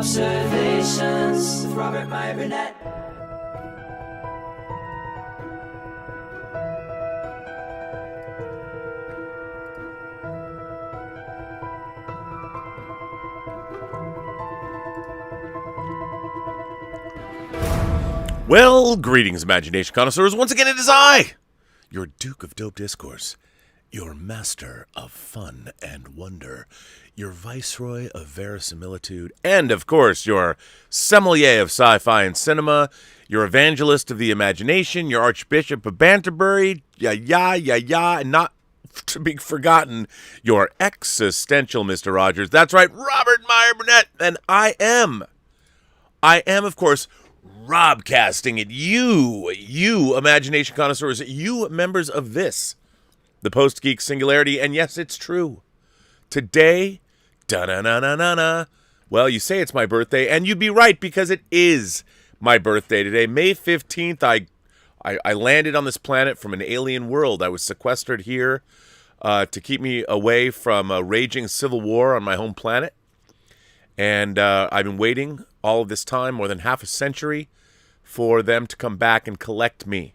Robservations with Robert, Meyer, Burnett. Well, greetings, imagination connoisseurs. Once again, it is I, your Duke of Dope Discourse, your master of fun and wonder, your viceroy of verisimilitude, and, of course, your sommelier of sci-fi and cinema, your evangelist of the imagination, your Archbishop of Banterbury, and not to be forgotten, your existential Mr. Rogers. That's right, Robert Meyer Burnett, and I am, of course, Robcasting at you imagination connoisseurs, you members of this, the Post-Geek singularity, and yes, it's true. Today, da-na-na-na-na-na, well, you say it's my birthday, and you'd be right, because it is my birthday today. May 15th, I landed on this planet from an alien world. I was sequestered here to keep me away from a raging civil war on my home planet, and I've been waiting all of this time, more than half a century, for them to come back and collect me.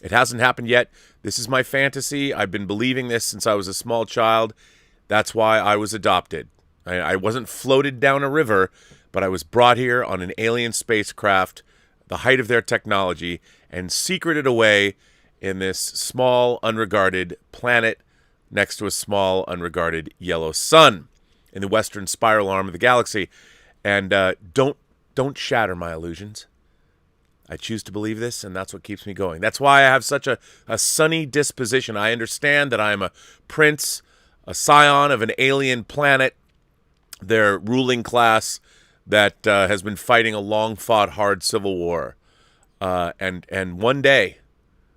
It hasn't happened yet. This is my fantasy. I've been believing this since I was a small child. That's why I was adopted. I wasn't floated down a river, but I was brought here on an alien spacecraft, the height of their technology, and secreted away in this small, unregarded planet next to a small, unregarded yellow sun in the western spiral arm of the galaxy. And don't shatter my illusions. I choose to believe this, and that's what keeps me going. That's why I have such a sunny disposition. I understand that I am a prince, a scion of an alien planet, their ruling class that has been fighting a long-fought, hard civil war. And one day,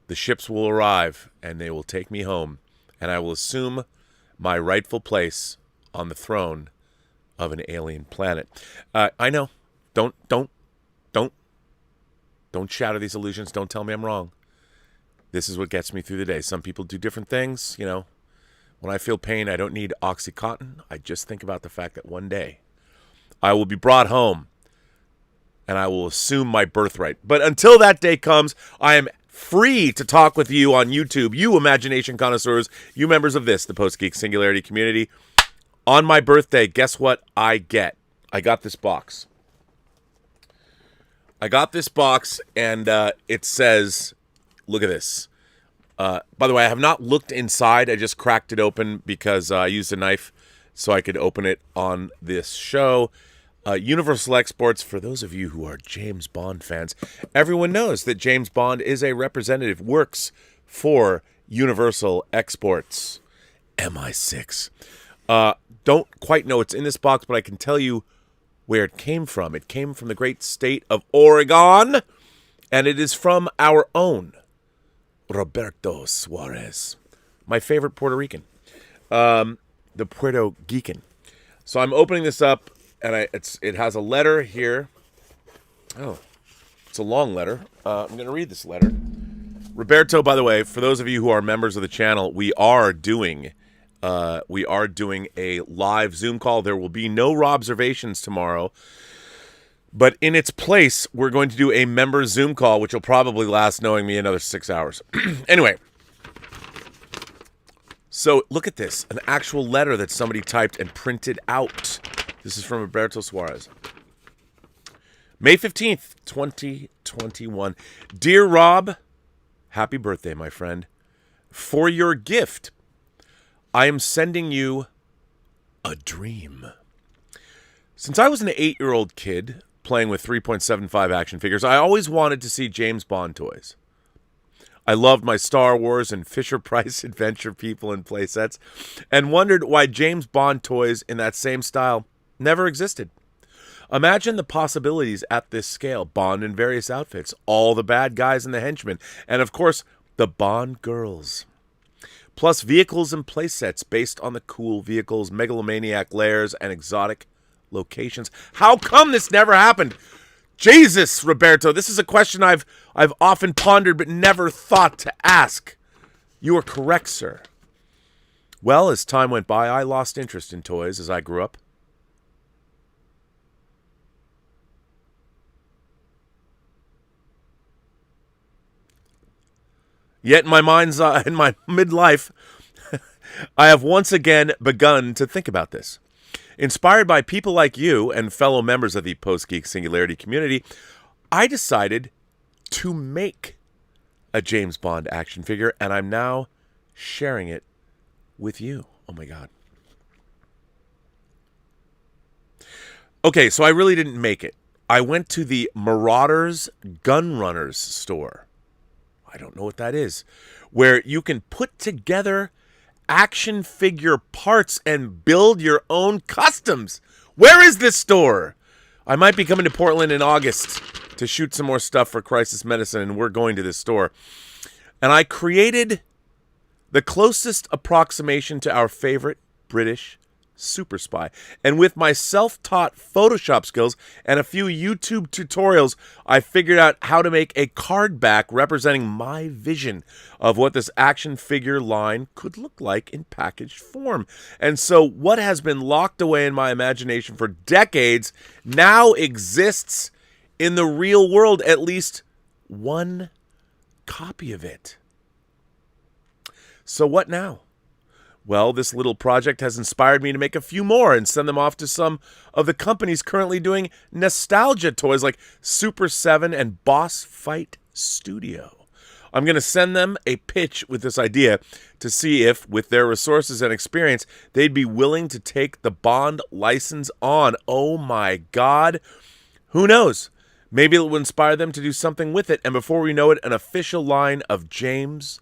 the ships will arrive, and they will take me home, and I will assume my rightful place on the throne of an alien planet. I know. Don't shatter these illusions. Don't tell me I'm wrong. This is what gets me through the day. Some people do different things. You know, when I feel pain, I don't need Oxycontin. I just think about the fact that one day I will be brought home and I will assume my birthright. But until that day comes, I am free to talk with you on YouTube, you imagination connoisseurs, you members of this, the Post-Geek Singularity community. On my birthday, guess what I get? I got this box. And it says, look at this. By the way, I have not looked inside. I just cracked it open because I used a knife so I could open it on this show. Universal Exports, for those of you who are James Bond fans, everyone knows that James Bond is a representative, works for Universal Exports. MI6. Don't quite know what's in this box, but I can tell you where it came from. It came from the great state of Oregon, and it is from our own Roberto Suarez, my favorite Puerto Rican, the Puerto Geekin. So I'm opening this up, and it has a letter here. Oh, it's a long letter. I'm going to read this letter. Roberto, by the way, for those of you who are members of the channel, we are doing a live Zoom call. There will be no Robservations tomorrow, but in its place, we're going to do a member Zoom call, which will probably last, knowing me, another 6 hours. Anyway, so look at this, an actual letter that somebody typed and printed out. This is from Roberto Suarez. May 15th, 2021. Dear Rob, happy birthday, my friend. For your gift, I am sending you a dream. Since I was an 8-year-old kid playing with 3.75 action figures, I always wanted to see James Bond toys. I loved my Star Wars and Fisher-Price adventure people and play sets, and wondered why James Bond toys in that same style never existed. Imagine the possibilities at this scale. Bond in various outfits, all the bad guys and the henchmen, and of course, the Bond girls. Plus vehicles and playsets based on the cool vehicles, megalomaniac lairs, and exotic locations. How come this never happened? Jesus, Roberto, this is a question I've often pondered but never thought to ask. You are correct, sir. Well, as time went by, I lost interest in toys as I grew up. Yet in my mind's in my midlife, I have once again begun to think about this. Inspired by people like you and fellow members of the Post-Geek Singularity community, I decided to make a James Bond action figure, and I'm now sharing it with you. Oh my God. Okay, so I really didn't make it. I went to the Marauders Gunrunners store. I don't know what that is. Where you can put together action figure parts and build your own customs. Where is this store? I might be coming to Portland in August to shoot some more stuff for Crisis Medicine, and we're going to this store. And I created the closest approximation to our favorite British super spy. And with my self-taught Photoshop skills and a few YouTube tutorials, I figured out how to make a card back representing my vision of what this action figure line could look like in packaged form. And so what has been locked away in my imagination for decades now exists in the real world, at least one copy of it. So what now? Well, this little project has inspired me to make a few more and send them off to some of the companies currently doing nostalgia toys like Super 7 and Boss Fight Studio. I'm going to send them a pitch with this idea to see if, with their resources and experience, they'd be willing to take the Bond license on. Oh my God. Who knows? Maybe it will inspire them to do something with it, and before we know it, an official line of James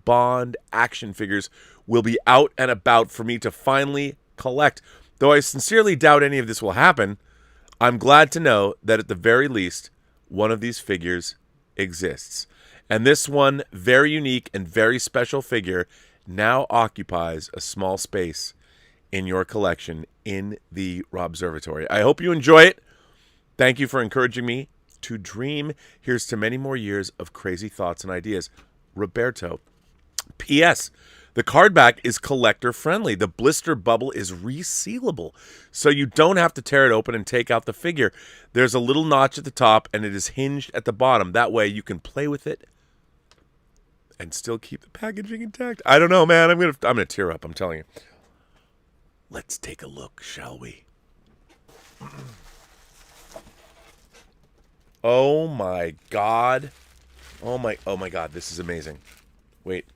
Bond action figures will be out and about for me to finally collect. Though I sincerely doubt any of this will happen, I'm glad to know that at the very least, one of these figures exists. And this one very unique and very special figure now occupies a small space in your collection in the Robservatory. I hope you enjoy it. Thank you for encouraging me to dream. Here's to many more years of crazy thoughts and ideas. Roberto. P.S. The card back is collector friendly. The blister bubble is resealable, so you don't have to tear it open and take out the figure. There's a little notch at the top, and it is hinged at the bottom. That way you can play with it and still keep the packaging intact. I don't know, man. I'm gonna tear up, I'm telling you. Let's take a look, shall we? Oh my God. Oh my God, this is amazing. Wait.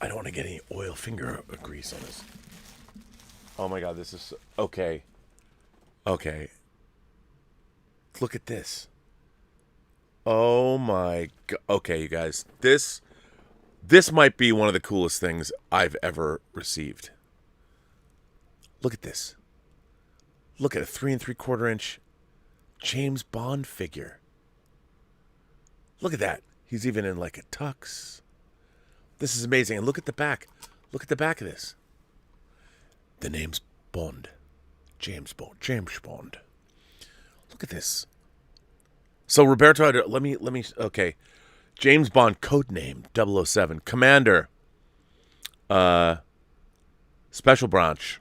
I don't want to get any oil finger grease on this. Oh my God, this is... Okay. Okay. Look at this. Oh my God. Okay, you guys. This might be one of the coolest things I've ever received. Look at this. Look at a 3 3/4 inch James Bond figure. Look at that. He's even in like a tux. This is amazing. And look at the back. Look at the back of this. The name's Bond. James Bond. James Bond. Look at this. So, Roberto, let me, okay. James Bond, codename 007. Commander. Special branch.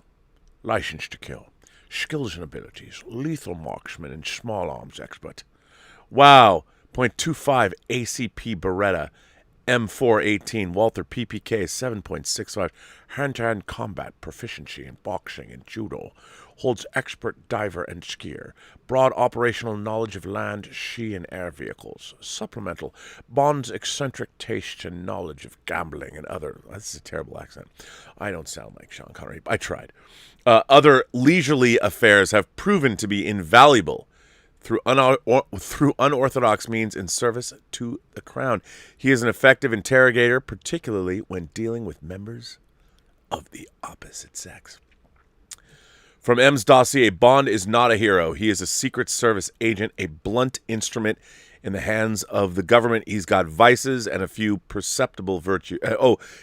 License to kill. Skills and abilities. Lethal marksman and small arms expert. Wow. .25 ACP Beretta. M418, Walther PPK 7.65, hand-to-hand combat proficiency in boxing and judo, holds expert diver and skier, broad operational knowledge of land, sea, and air vehicles, supplemental, Bond's eccentric taste and knowledge of gambling and other, this is a terrible accent, I don't sound like Sean Connery, I tried, other leisurely affairs have proven to be invaluable through unorthodox means in service to the crown. He is an effective interrogator, particularly when dealing with members of the opposite sex. From M's dossier, Bond is not a hero. He is a Secret Service agent, a blunt instrument in the hands of the government. He's got vices and a few perceptible virtues.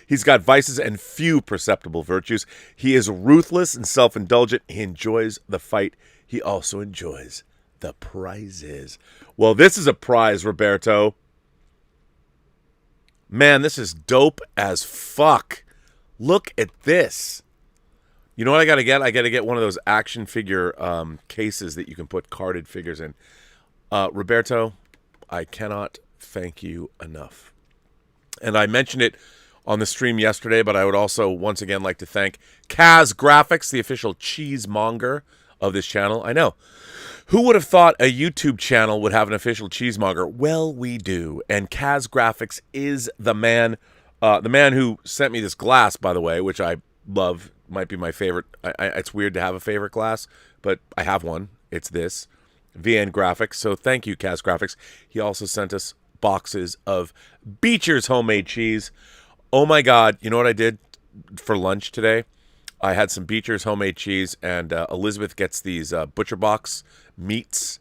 He's got vices and few perceptible virtues. He is ruthless and self-indulgent. He enjoys the fight. He also enjoys the prizes. Well, this is a prize, Roberto. Man, this is dope as fuck. Look at this. You know what I gotta get? I gotta get one of those action figure cases that you can put carded figures in. Roberto, I cannot thank you enough. And I mentioned it on the stream yesterday, but I would also once again like to thank Kaz Graphics, the official cheesemonger of this channel. I know. Who would have thought a YouTube channel would have an official cheesemonger? Well, we do. And Kaz Graphics is the man who sent me this glass, by the way, which I love. Might be my favorite. It's weird to have a favorite glass, but I have one. It's this. VN Graphics. So thank you, Kaz Graphics. He also sent us boxes of Beecher's homemade cheese. Oh my God. You know what I did for lunch today? I had some Beecher's homemade cheese, and Elizabeth gets these Butcher Box meats,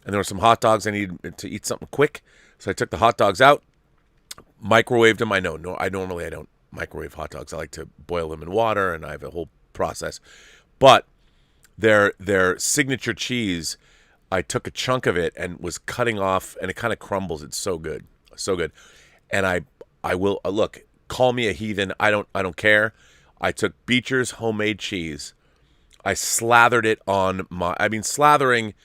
and there were some hot dogs. I needed to eat something quick, so I took the hot dogs out, microwaved them. I normally don't microwave hot dogs. I like to boil them in water, and I have a whole process. But their signature cheese, I took a chunk of it and was cutting off, and it kind of crumbles. It's so good, so good. And I will look. Call me a heathen. I don't care. I took Beecher's homemade cheese. I slathered it on my. I mean, slathering.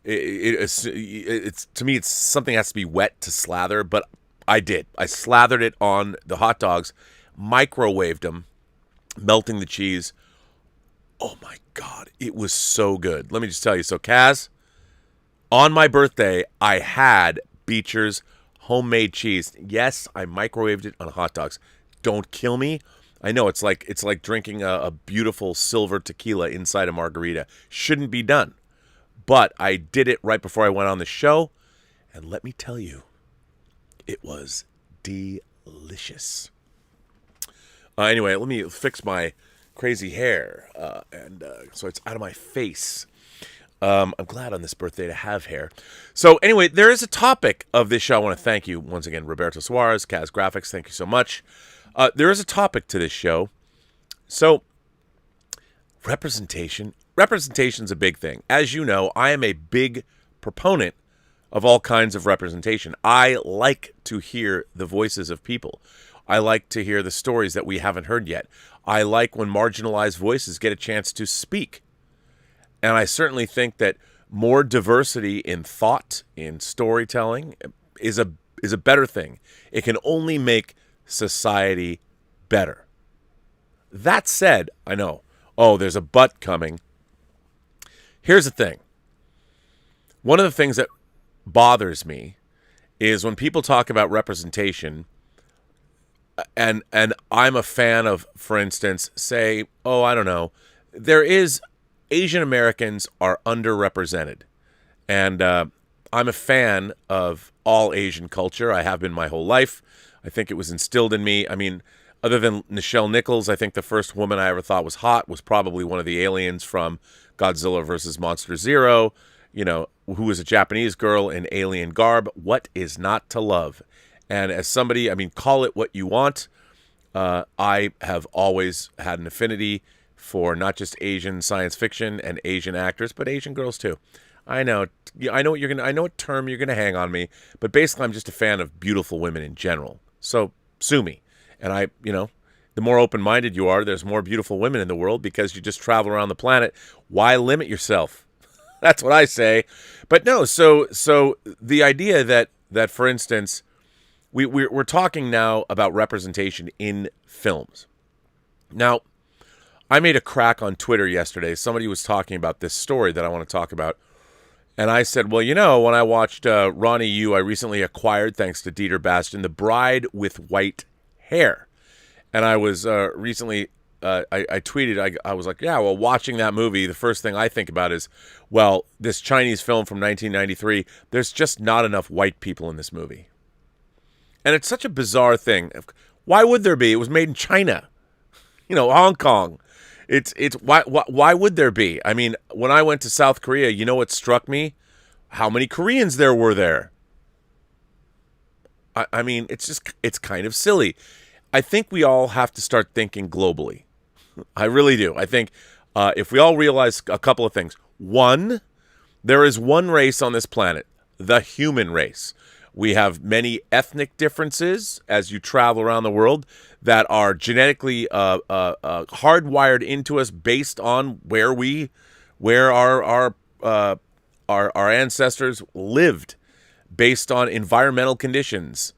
It's to me, it's something that has to be wet to slather. But I did. I slathered it on the hot dogs, microwaved them, melting the cheese. Oh my God, it was so good. Let me just tell you. So, Kaz, on my birthday, I had Beecher's homemade cheese. Yes, I microwaved it on hot dogs. Don't kill me. I know it's like drinking a beautiful silver tequila inside a margarita. Shouldn't be done. But I did it right before I went on the show. And let me tell you, it was delicious. Anyway, let me fix my crazy hair. So it's out of my face. I'm glad on this birthday to have hair. So anyway, there is a topic of this show. I want to thank you once again, Roberto Suarez, Kaz Graphics. Thank you so much. There is a topic to this show. So, representation. Representation's a big thing. As you know, I am a big proponent of all kinds of representation. I like to hear the voices of people. I like to hear the stories that we haven't heard yet. I like when marginalized voices get a chance to speak. And I certainly think that more diversity in thought, in storytelling, is a better thing. It can only make society better. That said, I know, there's a but coming. Here's the thing. One of the things that bothers me is when people talk about representation, and I'm a fan of, for instance, say, I don't know, there is Asian Americans are underrepresented. And I'm a fan of all Asian culture. I have been my whole life. I think it was instilled in me. I mean, other than Nichelle Nichols, I think the first woman I ever thought was hot was probably one of the aliens from Godzilla versus Monster Zero, who was a Japanese girl in alien garb. What is not to love? And as somebody, I mean, call it what you want. I have always had an affinity for not just Asian science fiction and Asian actors, but Asian girls too. I know what term you're gonna hang on me, but basically I'm just a fan of beautiful women in general. So sue me. And the more open-minded you are, there's more beautiful women in the world because you just travel around the planet. Why limit yourself? That's what I say. But no, so the idea that for instance, we're talking now about representation in films. Now, I made a crack on Twitter yesterday. Somebody was talking about this story that I want to talk about. And I said, well, when I watched Ronnie Yu, I recently acquired, thanks to Dieter Bastian, The Bride with White Hair. And I was recently, I tweeted, I was like, yeah, well, watching that movie, the first thing I think about is, well, this Chinese film from 1993, there's just not enough white people in this movie. And it's such a bizarre thing. Why would there be? It was made in China, Hong Kong. It's why would there be? I mean, when I went to South Korea, you know what struck me? How many Koreans there were there. I mean, it's kind of silly. I think we all have to start thinking globally. I really do. I think if we all realize a couple of things. One, there is one race on this planet, the human race. We have many ethnic differences as you travel around the world that are genetically hardwired into us based on where our ancestors lived, based on environmental conditions.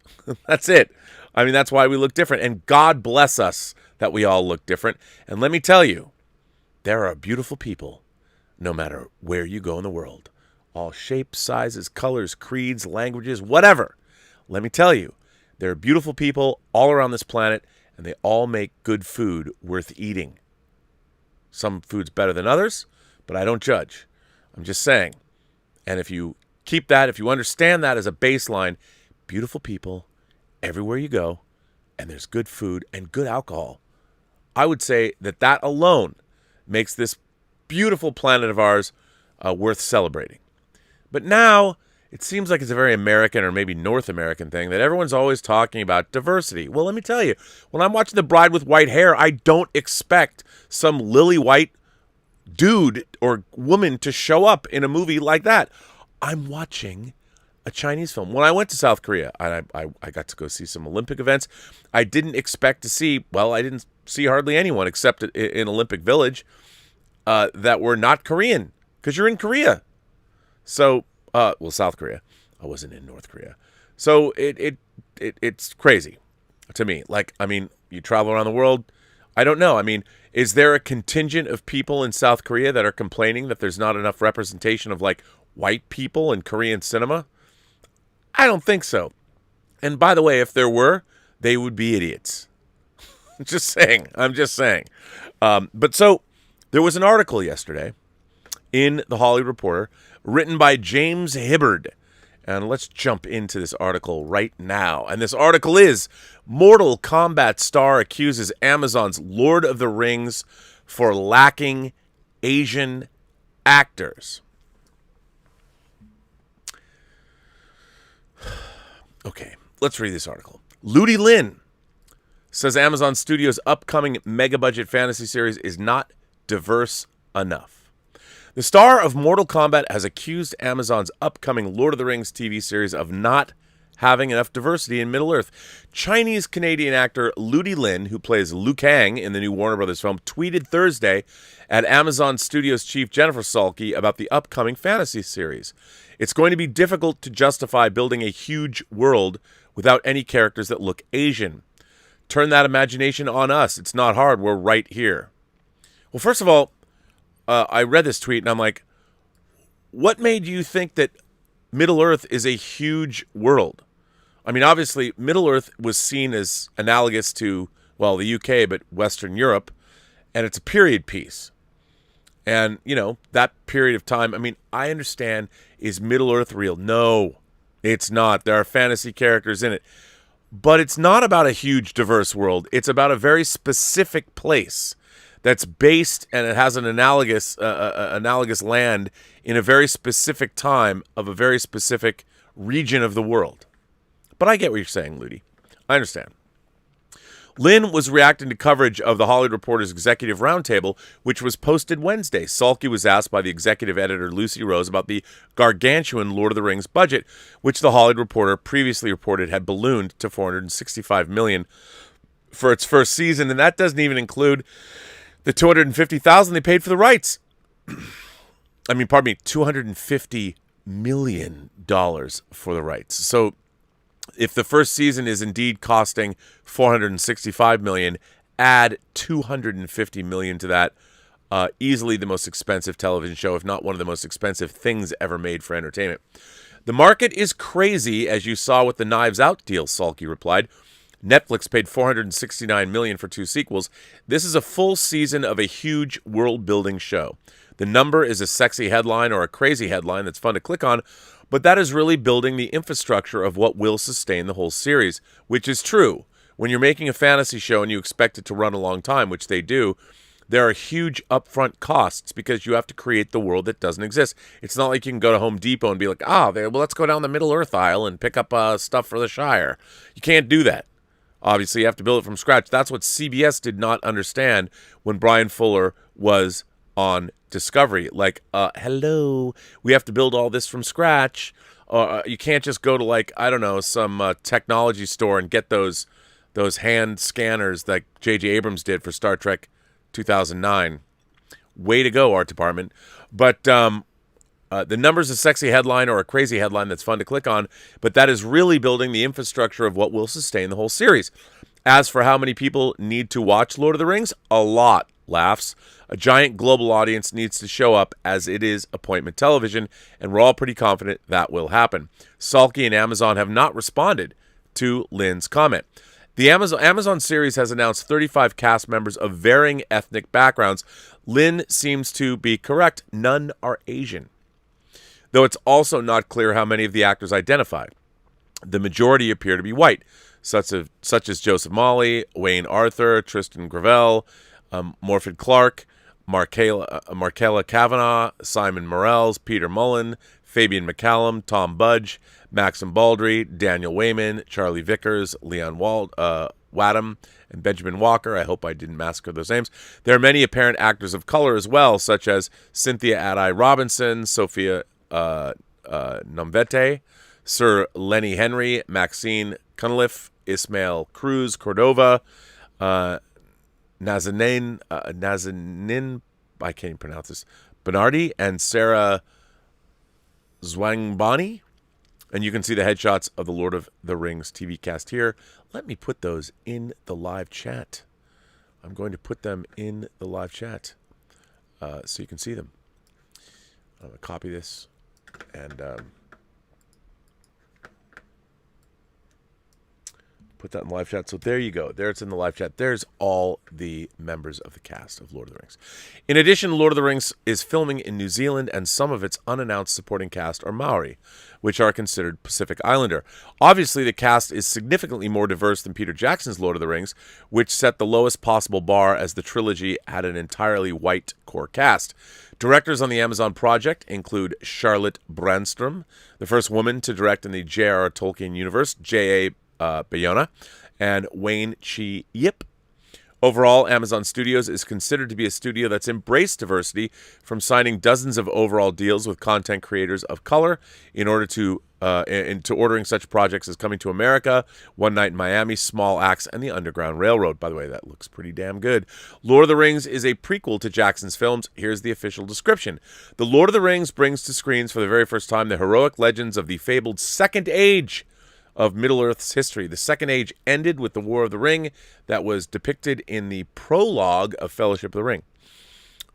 That's it. I mean, that's why we look different. And God bless us that we all look different. And let me tell you, there are beautiful people no matter where you go in the world. All shapes, sizes, colors, creeds, languages, whatever. Let me tell you, there are beautiful people all around this planet, and they all make good food worth eating. Some food's better than others, but I don't judge. I'm just saying. And if you keep that, if you understand that as a baseline, beautiful people everywhere you go, and there's good food and good alcohol, I would say that that alone makes this beautiful planet of ours worth celebrating. But now it seems like it's a very American or maybe North American thing that everyone's always talking about diversity. Well, let me tell you, when I'm watching The Bride with White Hair, I don't expect some lily white dude or woman to show up in a movie like that. I'm watching a Chinese film. When I went to South Korea, I got to go see some Olympic events. I didn't expect to see, well, I didn't see hardly anyone except in Olympic Village that were not Korean, because you're in Korea. So, South Korea. I wasn't in North Korea. So it's crazy to me. Like, I mean, you travel around the world. I don't know. I mean, is there a contingent of people in South Korea that are complaining that there's not enough representation of, like, white people in Korean cinema? I don't think so. And by the way, if there were, they would be idiots. I'm just saying. But so there was an article yesterday in the Hollywood Reporter written by James Hibbard. And let's jump into this article right now. And this article is Mortal Kombat star accuses Amazon's Lord of the Rings for lacking Asian actors. Okay, let's read this article. Ludi Lin says Amazon Studios' upcoming mega-budget fantasy series is not diverse enough. The star of Mortal Kombat has accused Amazon's upcoming Lord of the Rings TV series of not having enough diversity in Middle-earth. Chinese-Canadian actor Ludi Lin, who plays Liu Kang in the new Warner Brothers film, tweeted Thursday at Amazon Studios chief Jennifer Salke about the upcoming fantasy series. It's going to be difficult to justify building a huge world without any characters that look Asian. Turn that imagination on us. It's not hard. We're right here. Well, first of all, I read this tweet and I'm like, what made you think that Middle-earth is a huge world? I mean, obviously, Middle-earth was seen as analogous to, well, the UK, but Western Europe, and it's a period piece. And, you know, that period of time, I mean, I understand, is Middle-earth real? No, it's not. There are fantasy characters in it. But it's not about a huge, diverse world. It's about a very specific place that's based, and it has an analogous land in a very specific time of a very specific region of the world. But I get what you're saying, Ludi. I understand. Lin was reacting to coverage of the Hollywood Reporter's Executive Roundtable, which was posted Wednesday. Salke was asked by the executive editor Lucy Rose about the gargantuan Lord of the Rings budget, which the Hollywood Reporter previously reported had ballooned to $465 million for its first season, and that doesn't even include the $250,000 they paid for the rights. $250 million for the rights. So if the first season is indeed costing $465 million, add $250 million to that. Easily the most expensive television show, if not one of the most expensive things ever made for entertainment. The market is crazy, as you saw with the Knives Out deal, Salke replied. Netflix paid $469 million for 2 sequels. This is a full season of a huge world-building show. The number is a sexy headline or a crazy headline that's fun to click on, but that is really building the infrastructure of what will sustain the whole series, which is true. When you're making a fantasy show and you expect it to run a long time, which they do, there are huge upfront costs because you have to create the world that doesn't exist. It's not like you can go to Home Depot and be like, let's go down the Middle-earth aisle and pick up stuff for the Shire. You can't do that. Obviously, you have to build it from scratch. That's what CBS did not understand when Brian Fuller was on Discovery. Like, hello, we have to build all this from scratch. You can't just go to, some technology store and get those hand scanners like J.J. Abrams did for Star Trek 2009. Way to go, art department. But, The number's a sexy headline or a crazy headline that's fun to click on, but that is really building the infrastructure of what will sustain the whole series. As for how many people need to watch Lord of the Rings, a lot. Laughs. A giant global audience needs to show up, as it is appointment television, and we're all pretty confident that will happen. Salky and Amazon have not responded to Lynn's comment. The Amazon series has announced 35 cast members of varying ethnic backgrounds. Lynn seems to be correct. None are Asian, though it's also not clear how many of the actors identify. The majority appear to be white, such as Joseph Mawley, Wayne Arthur, Tristan Gravel, Morfydd Clark, Markella Kavanagh, Simon Morels, Peter Mullen, Fabian McCallum, Tom Budge, Maxim Baldry, Daniel Wayman, Charlie Vickers, Leon Wadham, and Benjamin Walker. I hope I didn't massacre those names. There are many apparent actors of color as well, such as Cynthia Addai-Robinson, Sophia Nomvete, Sir Lenny Henry, Maxine Cunliffe, Ismael Cruz Cordova, Nazanin, I can't even pronounce this, Bernardi, and Sarah Zwangbani. And you can see the headshots of the Lord of the Rings TV cast here. Let me put those in the live chat. I'm going to put them in the live chat so you can see them. I'm going to copy this and put that in the live chat. So there you go. There it's in the live chat. There's all the members of the cast of Lord of the Rings. In addition, Lord of the Rings is filming in New Zealand, and some of its unannounced supporting cast are Maori, which are considered Pacific Islander. Obviously, the cast is significantly more diverse than Peter Jackson's Lord of the Rings, which set the lowest possible bar as the trilogy had an entirely white core cast. Directors on the Amazon project include Charlotte Brandstrom, the first woman to direct in the J.R.R. Tolkien universe, J.A. Bayona, and Wayne Chi Yip. Overall, Amazon Studios is considered to be a studio that's embraced diversity, from signing dozens of overall deals with content creators of color into ordering such projects as Coming to America, One Night in Miami, Small Axe, and The Underground Railroad. By the way, that looks pretty damn good. Lord of the Rings is a prequel to Jackson's films. Here's the official description. The Lord of the Rings brings to screens for the very first time the heroic legends of the fabled Second Age of Middle-earth's history. The Second Age ended with the War of the Ring that was depicted in the prologue of Fellowship of the Ring.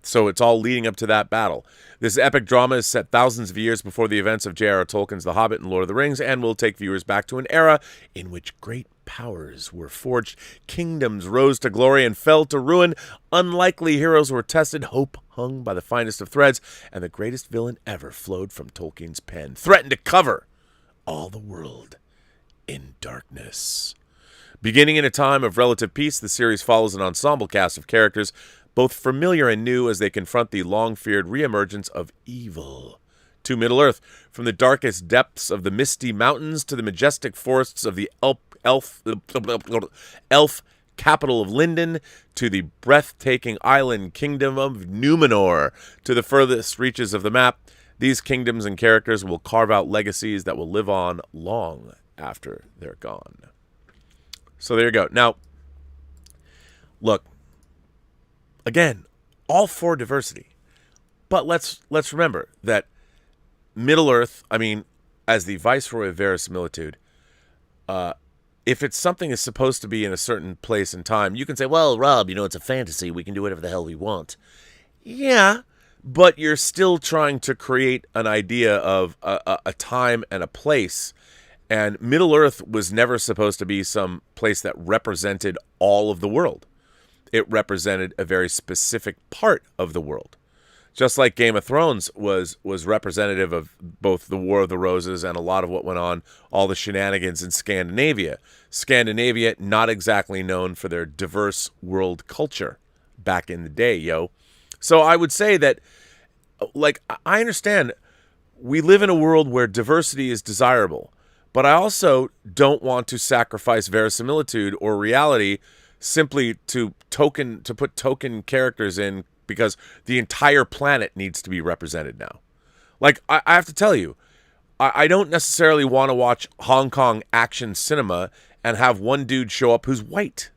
So it's all leading up to that battle. This epic drama is set thousands of years before the events of J.R.R. Tolkien's The Hobbit and Lord of the Rings, and will take viewers back to an era in which great powers were forged, kingdoms rose to glory and fell to ruin, unlikely heroes were tested, hope hung by the finest of threads, and the greatest villain ever flowed from Tolkien's pen, threatened to cover all the world in darkness. Beginning in a time of relative peace, the series follows an ensemble cast of characters, both familiar and new, as they confront the long-feared reemergence of evil to Middle-earth. From the darkest depths of the misty mountains to the majestic forests of the elf capital of Lindon, to the breathtaking island kingdom of Numenor, to the furthest reaches of the map, these kingdoms and characters will carve out legacies that will live on long after they're gone. So there you go. Now, look, again, all for diversity. But let's remember that Middle-earth, I mean, as the viceroy of verisimilitude, if it's something is supposed to be in a certain place and time, you can say, well, Rob, it's a fantasy. We can do whatever the hell we want. Yeah, but you're still trying to create an idea of a time and a place. And Middle-earth was never supposed to be some place that represented all of the world. It represented a very specific part of the world. Just like Game of Thrones was representative of both the War of the Roses and a lot of what went on, all the shenanigans in Scandinavia. Scandinavia, not exactly known for their diverse world culture back in the day, yo. So I would say that, like, I understand we live in a world where diversity is desirable. But I also don't want to sacrifice verisimilitude or reality simply to put token characters in because the entire planet needs to be represented now. Like, I have to tell you, I don't necessarily want to watch Hong Kong action cinema and have one dude show up who's white.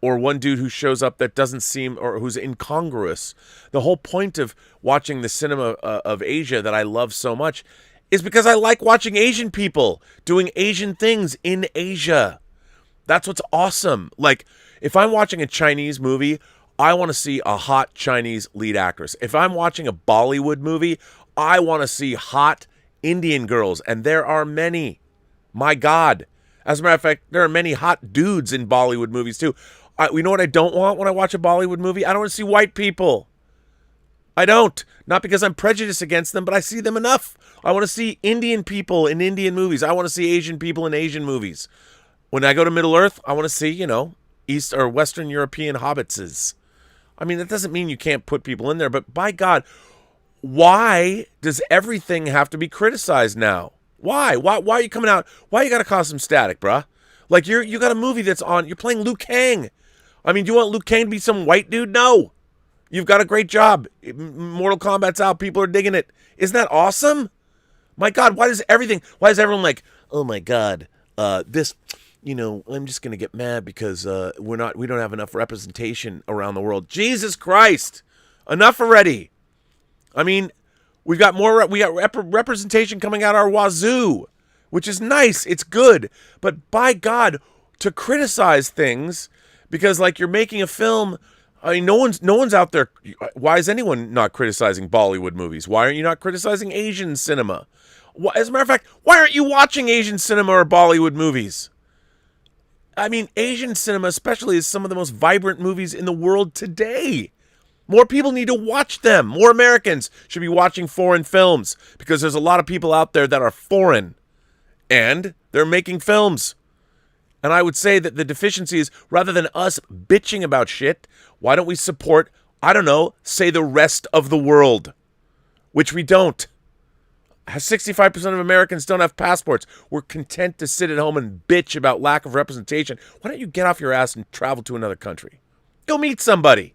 or one dude who shows up that doesn't seem, or who's incongruous. The whole point of watching the cinema of Asia that I love so much is because I like watching Asian people doing Asian things in Asia. That's what's awesome. Like, if I'm watching a Chinese movie, I want to see a hot Chinese lead actress. If I'm watching a Bollywood movie, I want to see hot Indian girls, and there are many. My God. As a matter of fact, there are many hot dudes in Bollywood movies, too. You know what I don't want when I watch a Bollywood movie? I don't want to see white people. I don't. Not because I'm prejudiced against them, but I see them enough. I want to see Indian people in Indian movies. I want to see Asian people in Asian movies. When I go to Middle Earth, I want to see, East or Western European hobbitses. I mean, that doesn't mean you can't put people in there, but by God, why does everything have to be criticized now? Why? Why are you coming out? Why you got to cause some static, bruh? Like, you got a movie that's on, you're playing Liu Kang. I mean, do you want Liu Kang to be some white dude? No. You've got a great job. Mortal Kombat's out. People are digging it. Isn't that awesome? My God, why is everyone like, oh my God, this, I'm just going to get mad because we don't have enough representation around the world. Jesus Christ. Enough already. I mean, we got representation coming out our wazoo, which is nice. It's good. But by God, to criticize things because like you're making a film, I mean, no one's out there. Why is anyone not criticizing Bollywood movies? Why aren't you not criticizing Asian cinema? As a matter of fact, why aren't you watching Asian cinema or Bollywood movies? I mean, Asian cinema especially is some of the most vibrant movies in the world today. More people need to watch them. More Americans should be watching foreign films because there's a lot of people out there that are foreign and they're making films. And I would say that the deficiency is, rather than us bitching about shit, why don't we support, say the rest of the world, which we don't. 65% of Americans don't have passports. We're content to sit at home and bitch about lack of representation. Why don't you get off your ass and travel to another country? Go meet somebody.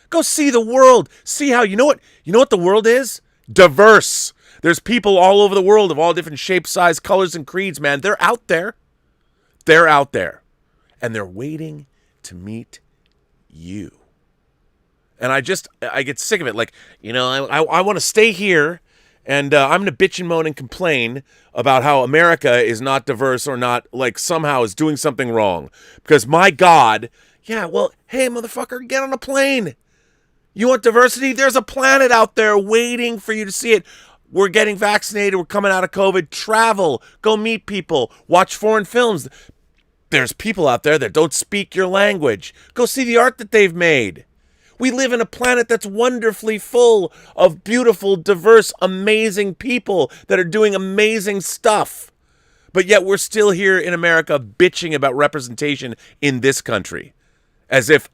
Go see the world. See how, you know what the world is? Diverse. There's people all over the world of all different shapes, size, colors, and creeds, man. They're out there. They're out there. And they're waiting to meet you. And I get sick of it. Like, I want to stay here and I'm going to bitch and moan and complain about how America is not diverse or not, like, somehow is doing something wrong. Because, my God, yeah, well, hey, motherfucker, get on a plane. You want diversity? There's a planet out there waiting for you to see it. We're getting vaccinated. We're coming out of COVID. Travel. Go meet people. Watch foreign films. There's people out there that don't speak your language. Go see the art that they've made. We live in a planet that's wonderfully full of beautiful, diverse, amazing people that are doing amazing stuff. But yet we're still here in America bitching about representation in this country. As if,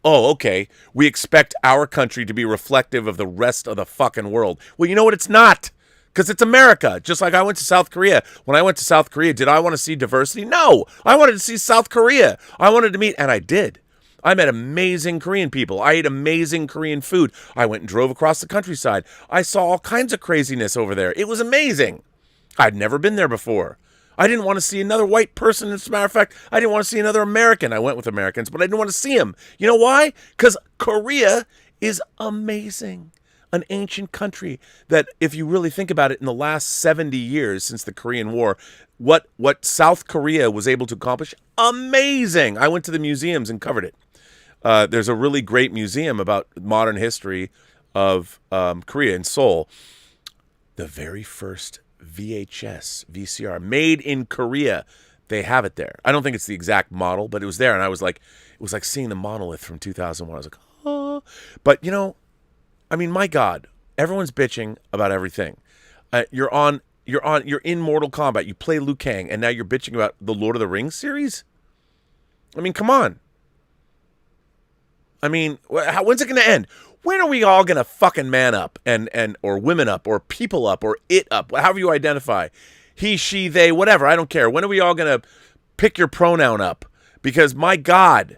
we expect our country to be reflective of the rest of the fucking world. Well, you know what? It's not. Because it's America. Just like I went to South Korea. When I went to South Korea, did I want to see diversity? No. I wanted to see South Korea. I wanted to meet, and I did. I met amazing Korean people. I ate amazing Korean food. I went and drove across the countryside. I saw all kinds of craziness over there. It was amazing. I'd never been there before. I didn't want to see another white person. As a matter of fact, I didn't want to see another American. I went with Americans, but I didn't want to see them. You know why? Because Korea is amazing. An ancient country that, if you really think about it, in the last 70 years since the Korean War, what South Korea was able to accomplish, amazing. I went to the museums and covered it. There's a really great museum about modern history of Korea in Seoul. The very first VCR made in Korea. They have it there. I don't think it's the exact model, but it was there. And I was like, it was like seeing the monolith from 2001. I was like, oh. But, my God, everyone's bitching about everything. You're in Mortal Kombat. You play Liu Kang, and now you're bitching about the Lord of the Rings series? I mean, come on. I mean, when's it going to end? When are we all going to fucking man up or women up or people up or it up, however you identify? He, she, they, whatever. I don't care. When are we all going to pick your pronoun up? Because, my God,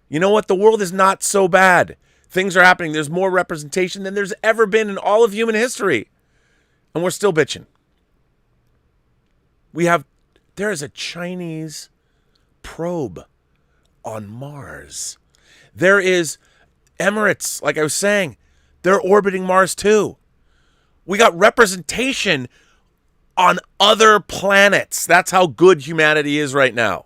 you know what? The world is not so bad. Things are happening. There's more representation than there's ever been in all of human history. And we're still bitching. There is a Chinese probe on Mars There is Emirates, like I was saying, they're orbiting Mars too. We got representation on other planets. That's how good humanity is right now.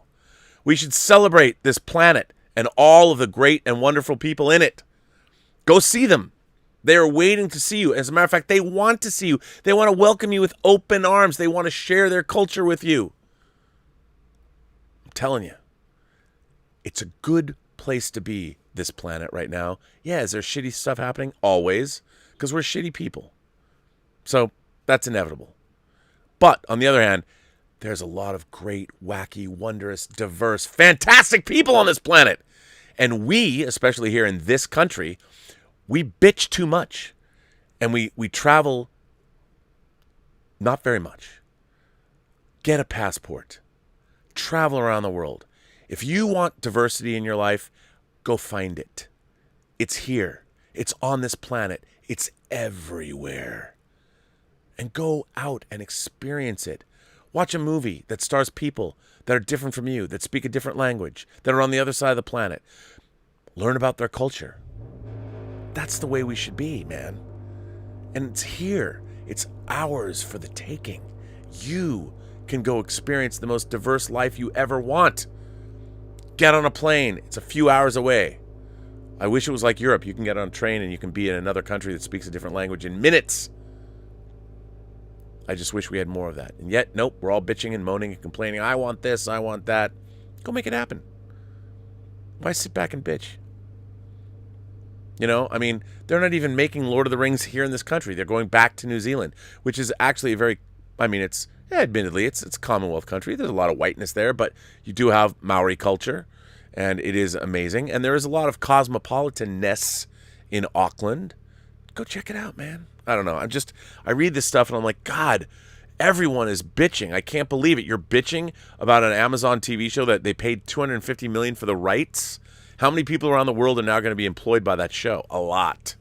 We should celebrate this planet and all of the great and wonderful people in it. Go see them. They are waiting to see you. As a matter of fact, they want to see you. They want to welcome you with open arms. They want to share their culture with you. I'm telling you, it's a good place to be, this planet right now. Yeah, is there shitty stuff happening? Always, because we're shitty people. So that's inevitable. But on the other hand, there's a lot of great, wacky, wondrous, diverse, fantastic people on this planet. And we, especially here in this country, we bitch too much. And we travel not very much. Get a passport. Travel around the world. If you want diversity in your life, go find it. It's here. It's on this planet. It's everywhere. And go out and experience it. Watch a movie that stars people that are different from you, that speak a different language, that are on the other side of the planet. Learn about their culture. That's the way we should be, man. And it's here. It's ours for the taking. You can go experience the most diverse life you ever want. Get on a plane. It's a few hours away. I wish it was like Europe. You can get on a train and you can be in another country that speaks a different language in minutes. I just wish we had more of that. And yet, nope, we're all bitching and moaning and complaining. I want this, I want that. Go make it happen. Why sit back and bitch? You know, I mean, they're not even making Lord of the Rings here in this country. They're going back to New Zealand, which is actually a very, I mean, it's, admittedly, it's a Commonwealth country. There's a lot of whiteness there, but you do have Maori culture, and it is amazing. And there is a lot of cosmopolitanness in Auckland. Go check it out, man. I don't know. I read this stuff, and I'm like, God, everyone is bitching. I can't believe it. You're bitching about an Amazon TV show that they paid $250 million for the rights. How many people around the world are now going to be employed by that show? A lot.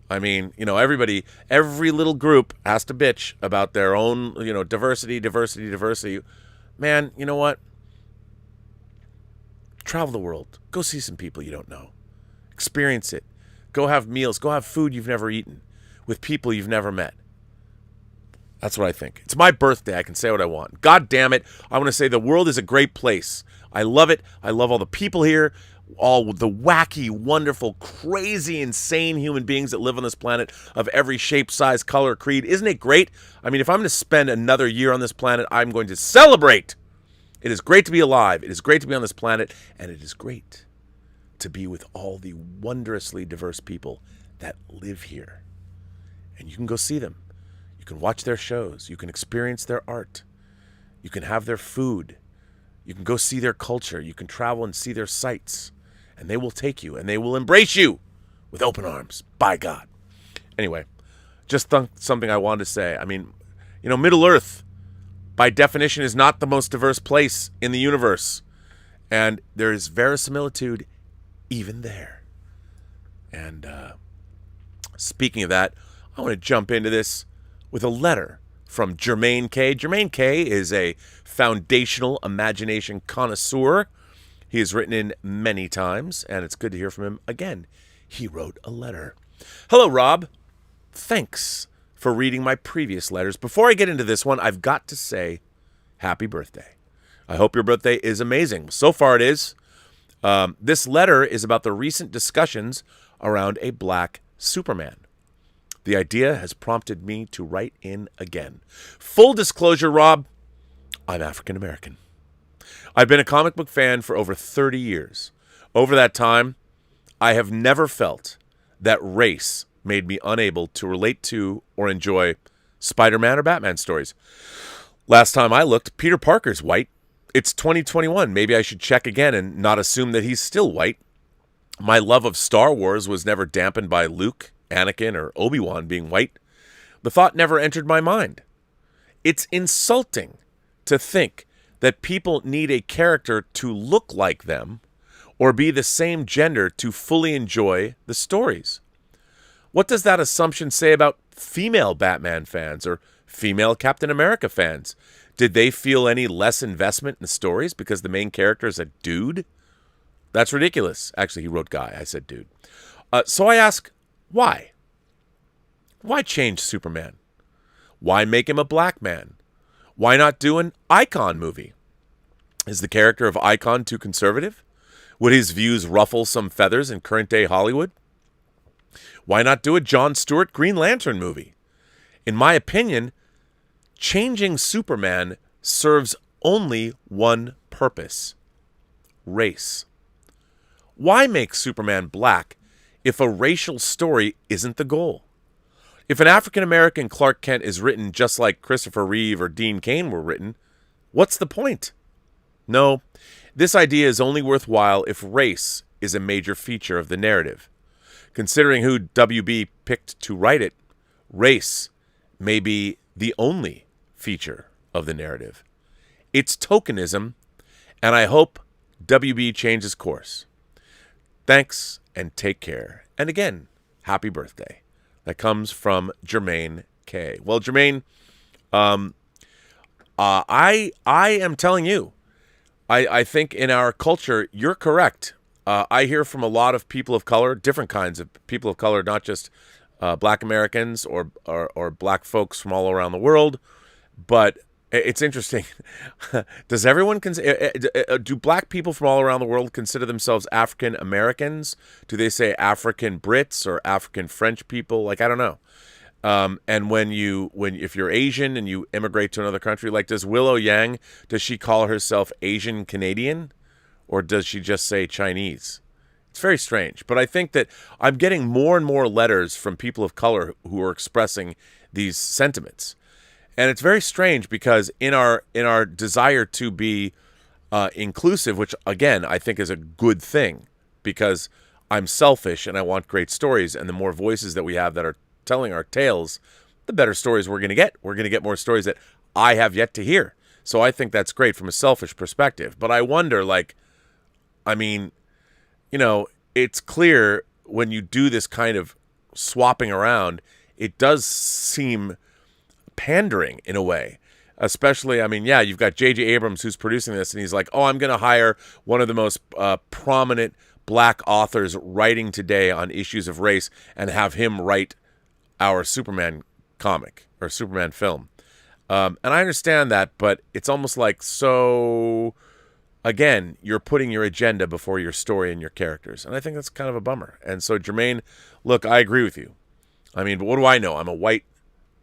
I mean, you know, everybody, every little group has to bitch about their own, you know, diversity. Man, you know what? Travel the world. Go see some people you don't know. Experience it. Go have meals. Go have food you've never eaten with people you've never met. That's what I think. It's my birthday. I can say what I want. God damn it. I want to say the world is a great place. I love it. I love all the people here. All the wacky, wonderful, crazy, insane human beings that live on this planet of every shape, size, color, creed. Isn't it great? I mean, if I'm going to spend another year on this planet, I'm going to celebrate. It is great to be alive. It is great to be on this planet. And it is great to be with all the wondrously diverse people that live here. And you can go see them. You can watch their shows. You can experience their art. You can have their food. You can go see their culture. You can travel and see their sites. And they will take you and they will embrace you with open arms. By God. Anyway, just something I wanted to say. I mean, you know, Middle Earth, by definition, is not the most diverse place in the universe. And there is verisimilitude even there. And speaking of that, I want to jump into this with a letter from Jermaine K. Jermaine K. is a foundational imagination connoisseur. He has written in many times, and it's good to hear from him again. He wrote a letter. Hello, Rob. Thanks for reading my previous letters. Before I get into this one, I've got to say happy birthday. I hope your birthday is amazing. So far it is. This letter is about the recent discussions around a black Superman. The idea has prompted me to write in again. Full disclosure, Rob, I'm African American. I've been a comic book fan for over 30 years. Over that time, I have never felt that race made me unable to relate to or enjoy Spider-Man or Batman stories. Last time I looked, Peter Parker's white. It's 2021. Maybe I should check again and not assume that he's still white. My love of Star Wars was never dampened by Luke, Anakin, or Obi-Wan being white. The thought never entered my mind. It's insulting to think that people need a character to look like them or be the same gender to fully enjoy the stories. What does that assumption say about female Batman fans or female Captain America fans? Did they feel any less investment in the stories because the main character is a dude? That's ridiculous. Actually, he wrote guy. I said dude. So I ask, why? Why change Superman? Why make him a black man? Why not do an Icon movie? Is the character of Icon too conservative? Would his views ruffle some feathers in current-day Hollywood? Why not do a Jon Stewart Green Lantern movie? In my opinion, changing Superman serves only one purpose: race. Why make Superman black if a racial story isn't the goal? If an African-American Clark Kent is written just like Christopher Reeve or Dean Cain were written, what's the point? No, this idea is only worthwhile if race is a major feature of the narrative. Considering who WB picked to write it, race may be the only feature of the narrative. It's tokenism, and I hope WB changes course. Thanks, and take care. And again, happy birthday. That comes from Jermaine K. Well, Jermaine, I am telling you, I think in our culture, you're correct. I hear from a lot of people of color, different kinds of people of color, not just black Americans or black folks from all around the world. But it's interesting. Does everyone do black people from all around the world consider themselves African Americans? Do they say African Brits or African French people? Like, I don't know. And if you're Asian and you immigrate to another country, like, does Willow Yang, does she call herself Asian Canadian, or does she just say Chinese? It's very strange. But I think that I'm getting more and more letters from people of color who are expressing these sentiments. And it's very strange because in our desire to be inclusive, which again I think is a good thing, because I'm selfish and I want great stories, and the more voices that we have that are telling our tales, the better stories we're going to get. We're going to get more stories that I have yet to hear. So I think that's great from a selfish perspective. But I wonder, it's clear when you do this kind of swapping around, it does seem pandering in a way. Especially, you've got J.J. Abrams who's producing this, and he's like, I'm going to hire one of the most prominent black authors writing today on issues of race and have him write our Superman comic or Superman film. And I understand that, but it's almost like, so again, you're putting your agenda before your story and your characters. And I think that's kind of a bummer. And so, Jermaine, look, I agree with you. But what do I know? I'm a white,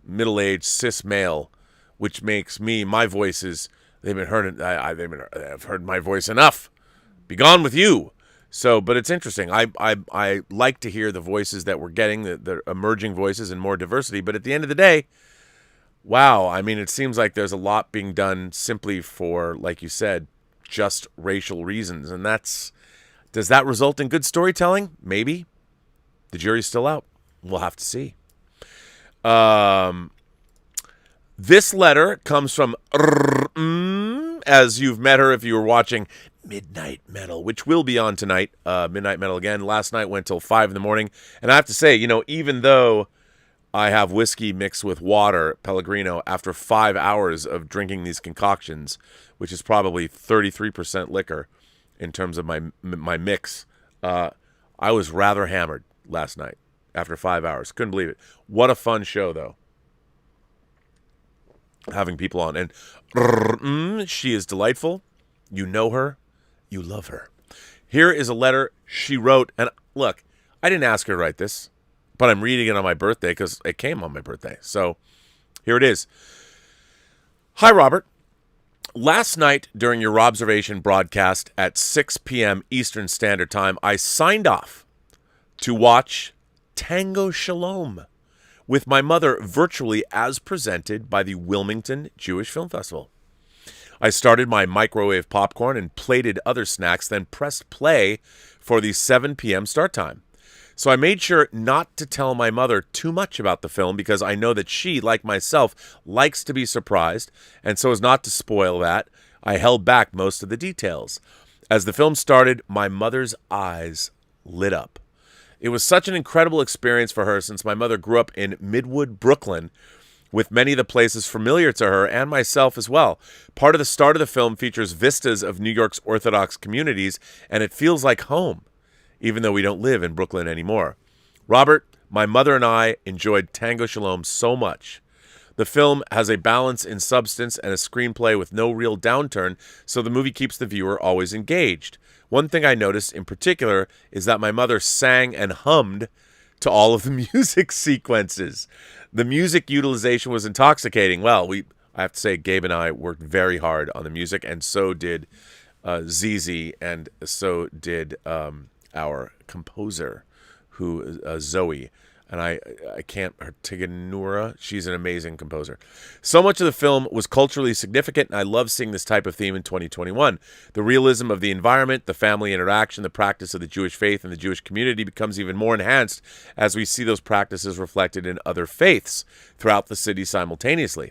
middle-aged, cis male, which makes me, my voices, they've heard my voice enough. Be gone with you. So, but it's interesting. I like to hear the voices that we're getting, the emerging voices and more diversity. But at the end of the day, wow, it seems like there's a lot being done simply for, like you said, just racial reasons. And does that result in good storytelling? Maybe. The jury's still out. We'll have to see. This letter comes from, as you've met her if you were watching Midnight Metal, which will be on tonight. Midnight Metal again. Last night went till 5 a.m. And I have to say, even though I have whiskey mixed with water, Pellegrino, after 5 hours of drinking these concoctions, which is probably 33% liquor in terms of my mix, I was rather hammered last night after 5 hours. Couldn't believe it. What a fun show, though. Having people on. And she is delightful. You know her. You love her. Here is a letter she wrote. And look, I didn't ask her to write this, but I'm reading it on my birthday because it came on my birthday. So here it is. Hi, Robert. Last night during your Robservation broadcast at 6 p.m. Eastern Standard Time, I signed off to watch Tango Shalom with my mother virtually as presented by the Wilmington Jewish Film Festival. I started my microwave popcorn and plated other snacks, then pressed play for the 7 p.m. start time. So I made sure not to tell my mother too much about the film because I know that she, like myself, likes to be surprised, and so as not to spoil that, I held back most of the details. As the film started, my mother's eyes lit up. It was such an incredible experience for her since my mother grew up in Midwood, Brooklyn, with many of the places familiar to her and myself as well. Part of the start of the film features vistas of New York's Orthodox communities, and it feels like home, even though we don't live in Brooklyn anymore. Robert, my mother and I enjoyed Tango Shalom so much. The film has a balance in substance and a screenplay with no real downturn, so the movie keeps the viewer always engaged. One thing I noticed in particular is that my mother sang and hummed to all of the music sequences. The music utilization was intoxicating. Well, I have to say, Gabe and I worked very hard on the music, and so did ZZ, and so did our composer, Zoe. And I can't, Tiganura, she's an amazing composer. So much of the film was culturally significant, and I love seeing this type of theme in 2021. The realism of the environment, the family interaction, the practice of the Jewish faith and the Jewish community becomes even more enhanced as we see those practices reflected in other faiths throughout the city simultaneously.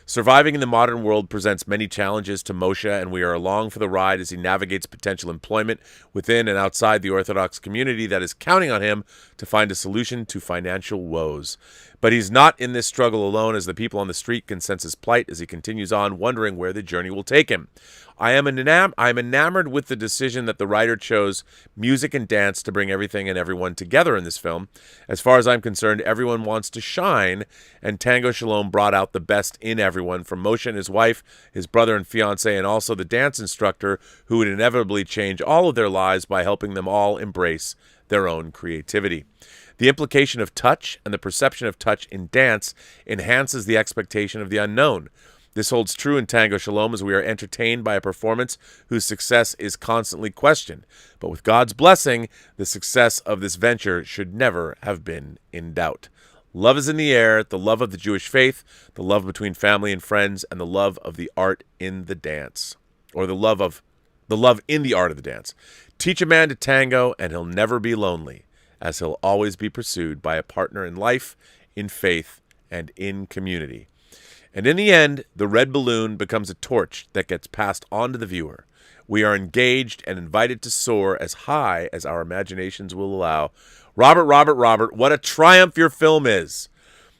Surviving in the modern world presents many challenges to Moshe, and we are along for the ride as he navigates potential employment within and outside the Orthodox community that is counting on him to find a solution to financial woes. But he's not in this struggle alone, as the people on the street can sense his plight as he continues on, wondering where the journey will take him. I am enamored with the decision that the writer chose music and dance to bring everything and everyone together in this film. As far as I'm concerned, everyone wants to shine, and Tango Shalom brought out the best in everyone, from Moshe and his wife, his brother and fiancé, and also the dance instructor who would inevitably change all of their lives by helping them all embrace their own creativity. The implication of touch and the perception of touch in dance enhances the expectation of the unknown. This holds true in Tango Shalom as we are entertained by a performance whose success is constantly questioned. But with God's blessing, the success of this venture should never have been in doubt. Love is in the air, the love of the Jewish faith, the love between family and friends, and the love of the art in the dance. Or the love in the art of the dance. Teach a man to tango, and he'll never be lonely, as he'll always be pursued by a partner in life, in faith, and in community. And in the end, the red balloon becomes a torch that gets passed on to the viewer. We are engaged and invited to soar as high as our imaginations will allow. Robert, what a triumph your film is.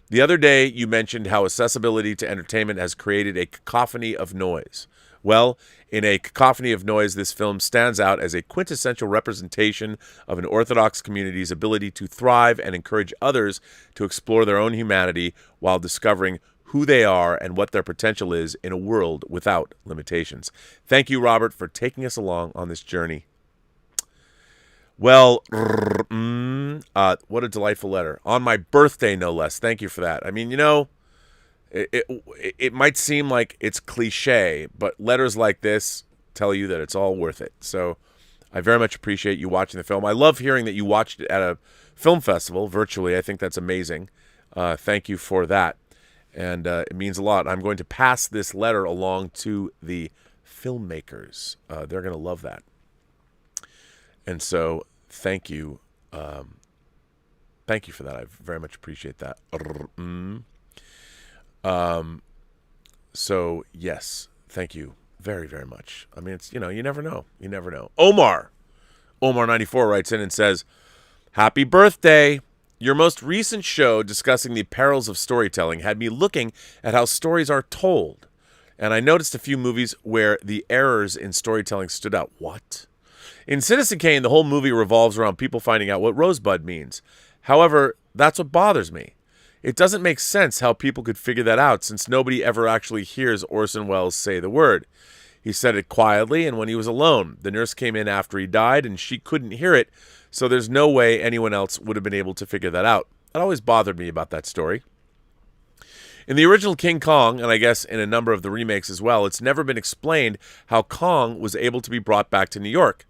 The other day, you mentioned how accessibility to entertainment has created a cacophony of noise. Well, in a cacophony of noise, this film stands out as a quintessential representation of an Orthodox community's ability to thrive and encourage others to explore their own humanity while discovering who they are and what their potential is in a world without limitations. Thank you, Robert, for taking us along on this journey. Well, what a delightful letter. On my birthday, no less. Thank you for that. I mean, you know, it might seem like it's cliche, but letters like this tell you that it's all worth it. So I very much appreciate you watching the film. I love hearing that you watched it at a film festival virtually. I think that's amazing. Thank you for that. And it means a lot. I'm going to pass this letter along to the filmmakers. They're going to love that. And so thank you. Thank you for that. I very much appreciate that. So, yes, thank you very, very much. I mean, it's, you know, you never know. You never know. Omar94 writes in and says, "Happy birthday. Your most recent show discussing the perils of storytelling had me looking at how stories are told. And I noticed a few movies where the errors in storytelling stood out." What? In Citizen Kane, the whole movie revolves around people finding out what rosebud means. However, that's what bothers me. It doesn't make sense how people could figure that out, since nobody ever actually hears Orson Welles say the word. He said it quietly and when he was alone. The nurse came in after he died and she couldn't hear it, so there's no way anyone else would have been able to figure that out. That always bothered me about that story. In the original King Kong, and I guess in a number of the remakes as well, it's never been explained how Kong was able to be brought back to New York.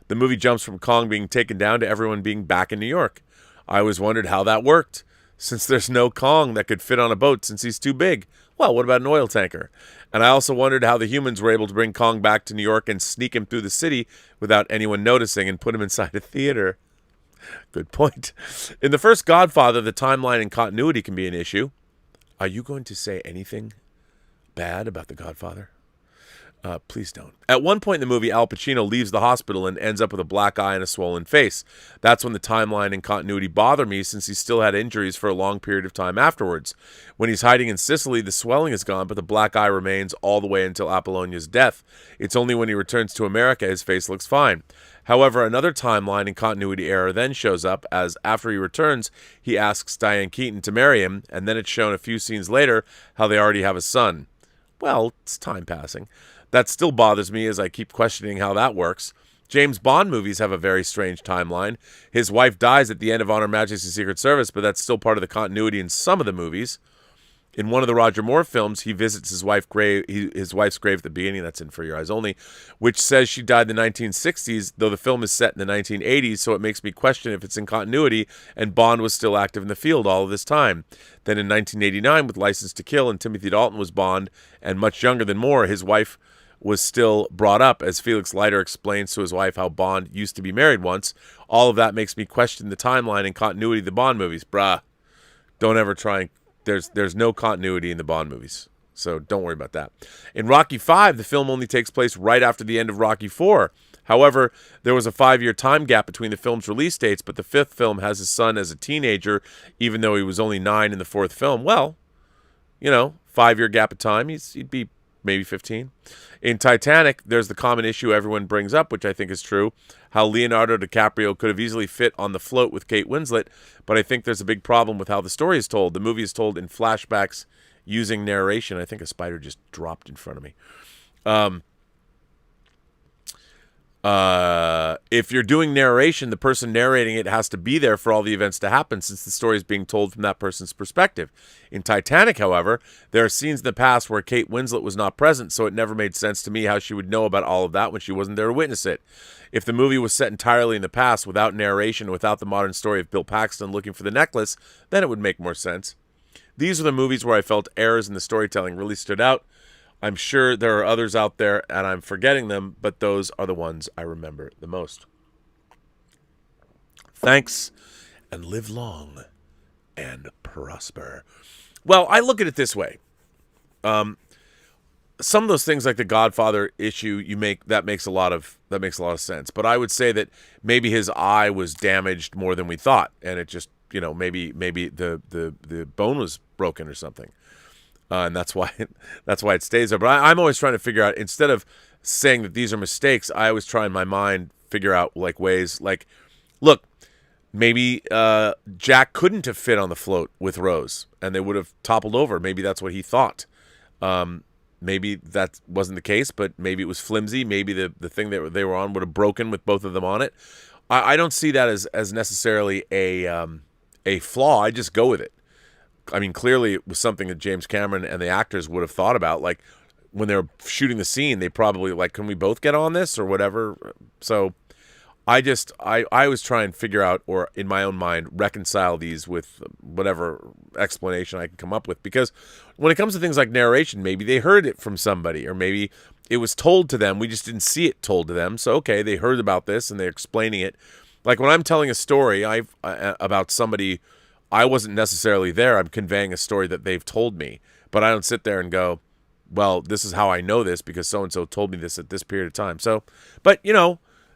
The movie jumps from Kong being taken down to everyone being back in New York. I always wondered how that worked, since there's no Kong that could fit on a boat since he's too big. Well, what about an oil tanker? And I also wondered how the humans were able to bring Kong back to New York and sneak him through the city without anyone noticing and put him inside a theater. Good point. In the first Godfather, the timeline and continuity can be an issue. Are you going to say anything bad about The Godfather? Please don't. At one point in the movie, Al Pacino leaves the hospital and ends up with a black eye and a swollen face. That's when the timeline and continuity bother me, since he still had injuries for a long period of time afterwards. When he's hiding in Sicily, the swelling is gone, but the black eye remains all the way until Apollonia's death. It's only when he returns to America his face looks fine. However, another timeline and continuity error then shows up, as after he returns, he asks Diane Keaton to marry him, and then it's shown a few scenes later how they already have a son. Well, it's time passing. That still bothers me, as I keep questioning how that works. James Bond movies have a very strange timeline. His wife dies at the end of On Her Majesty's Secret Service, but that's still part of the continuity in some of the movies. In one of the Roger Moore films, he visits his wife's grave at the beginning, that's in For Your Eyes Only, which says she died in the 1960s, though the film is set in the 1980s, so it makes me question if it's in continuity and Bond was still active in the field all of this time. Then in 1989, with License to Kill, and Timothy Dalton was Bond, and much younger than Moore, his wife was still brought up, as Felix Leiter explains to his wife how Bond used to be married once. All of that makes me question the timeline and continuity of the Bond movies. Bruh, don't ever try and... There's no continuity in the Bond movies, so don't worry about that. In Rocky V, the film only takes place right after the end of Rocky IV. However, there was a 5-year time gap between the film's release dates, but the fifth film has his son as a teenager, even though he was only 9 in the fourth film. Well, 5-year gap of time, he'd be maybe 15. In Titanic, there's the common issue everyone brings up, which I think is true, how Leonardo DiCaprio could have easily fit on the float with Kate Winslet, but I think there's a big problem with how the story is told. The movie is told in flashbacks using narration. I think a spider just dropped in front of me. If you're doing narration, the person narrating it has to be there for all the events to happen, since the story is being told from that person's perspective. In Titanic, however, there are scenes in the past where Kate Winslet was not present, so it never made sense to me how she would know about all of that when she wasn't there to witness it. If the movie was set entirely in the past, without narration, without the modern story of Bill Paxton looking for the necklace, then it would make more sense. These are the movies where I felt errors in the storytelling really stood out. I'm sure there are others out there, and I'm forgetting them, but those are the ones I remember the most. Thanks, and live long and prosper. Well, I look at it this way. Some of those things, like the Godfather issue, that makes a lot of sense. But I would say that maybe his eye was damaged more than we thought, and it just, maybe the bone was broken or something. And that's why it stays there. But I'm always trying to figure out, instead of saying that these are mistakes, I always try in my mind figure out ways, look, maybe Jack couldn't have fit on the float with Rose, and they would have toppled over. Maybe that's what he thought. Maybe that wasn't the case, but maybe it was flimsy. Maybe the thing that they were on would have broken with both of them on it. I don't see that as necessarily a flaw. I just go with it. I mean, clearly it was something that James Cameron and the actors would have thought about. Like, when they were shooting the scene, they probably can we both get on this or whatever? So I always try and figure out, or in my own mind, reconcile these with whatever explanation I can come up with. Because when it comes to things like narration, maybe they heard it from somebody, or maybe it was told to them. We just didn't see it told to them. So, okay, they heard about this and they're explaining it. Like when I'm telling a story about somebody, I wasn't necessarily there. I'm conveying a story that they've told me. But I don't sit there and go, well, this is how I know this because so-and-so told me this at this period of time. So, but,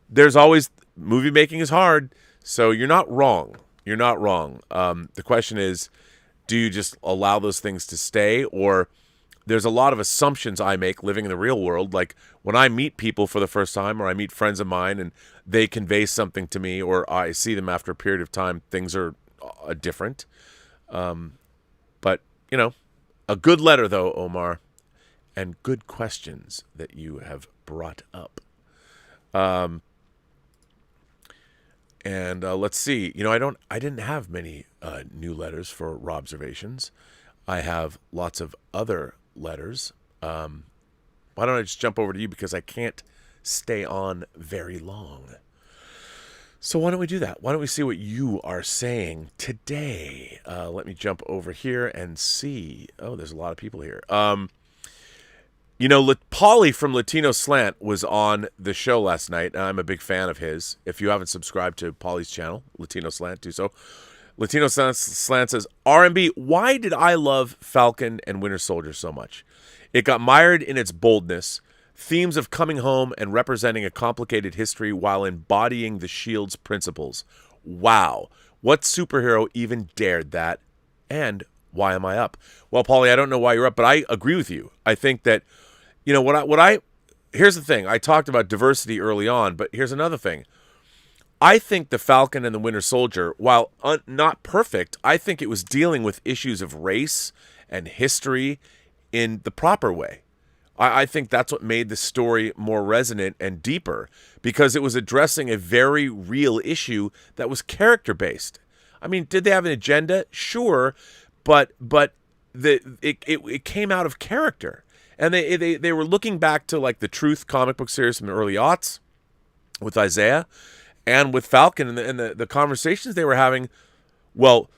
there's always, movie making is hard. So you're not wrong. You're not wrong. The question is, do you just allow those things to stay? Or there's a lot of assumptions I make living in the real world. Like when I meet people for the first time, or I meet friends of mine and they convey something to me, or I see them after a period of time, things are different. But, a good letter, though, Omar, and good questions that you have brought up. And let's see. I didn't have many new letters for Robservations. I have lots of other letters. Why don't I just jump over to you, because I can't stay on very long. So why don't we do that? Why don't we see what you are saying today? Let me jump over here and see. Oh, there's a lot of people here. Pauly from Latino Slant was on the show last night, and I'm a big fan of his. If you haven't subscribed to Pauly's channel, Latino Slant, do so. Latino Slant says, R&B, why did I love Falcon and Winter Soldier so much? It got mired in its boldness, Themes of coming home and representing a complicated history while embodying the Shield's principles. Wow. What superhero even dared that? And why am I up? Well, Paulie, I don't know why you're up, but I agree with you. I think that, here's the thing. I talked about diversity early on, but here's another thing. I think The Falcon and the Winter Soldier, while not perfect, I think it was dealing with issues of race and history in the proper way. I think that's what made the story more resonant and deeper, because it was addressing a very real issue that was character-based. I mean, did they have an agenda? Sure, but it came out of character. And they were looking back to like the Truth comic book series from the early aughts with Isaiah and with Falcon and the conversations they were having. Well,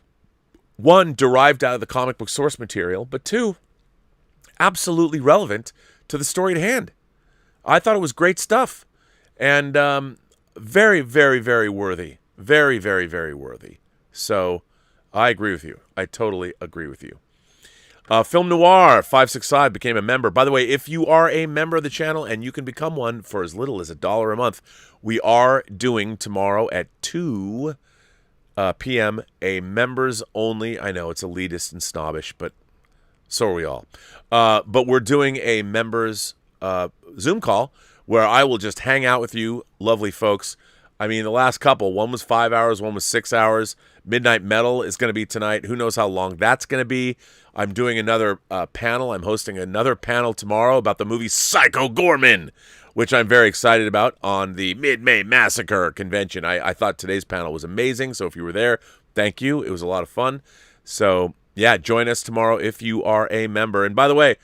one, derived out of the comic book source material, but two, absolutely relevant to the story at hand. I thought it was great stuff, and very, very, very worthy. Very, very, very worthy. So I agree with you. I totally agree with you. Film Noir 565 became a member. By the way, if you are a member of the channel, and you can become one for as little as $1 a month, we are doing tomorrow at 2 p.m. a members only. I know it's elitist and snobbish, but so are we all. But we're doing a members Zoom call where I will just hang out with you, lovely folks. I mean, the last couple, one was 5 hours, one was 6 hours. Midnight Metal is going to be tonight. Who knows how long that's going to be. I'm doing another panel. I'm hosting another panel tomorrow about the movie Psycho Gorman, which I'm very excited about on the Mid-May Massacre convention. I thought today's panel was amazing, so if you were there, thank you. It was a lot of fun. So, yeah, join us tomorrow if you are a member. And by the way,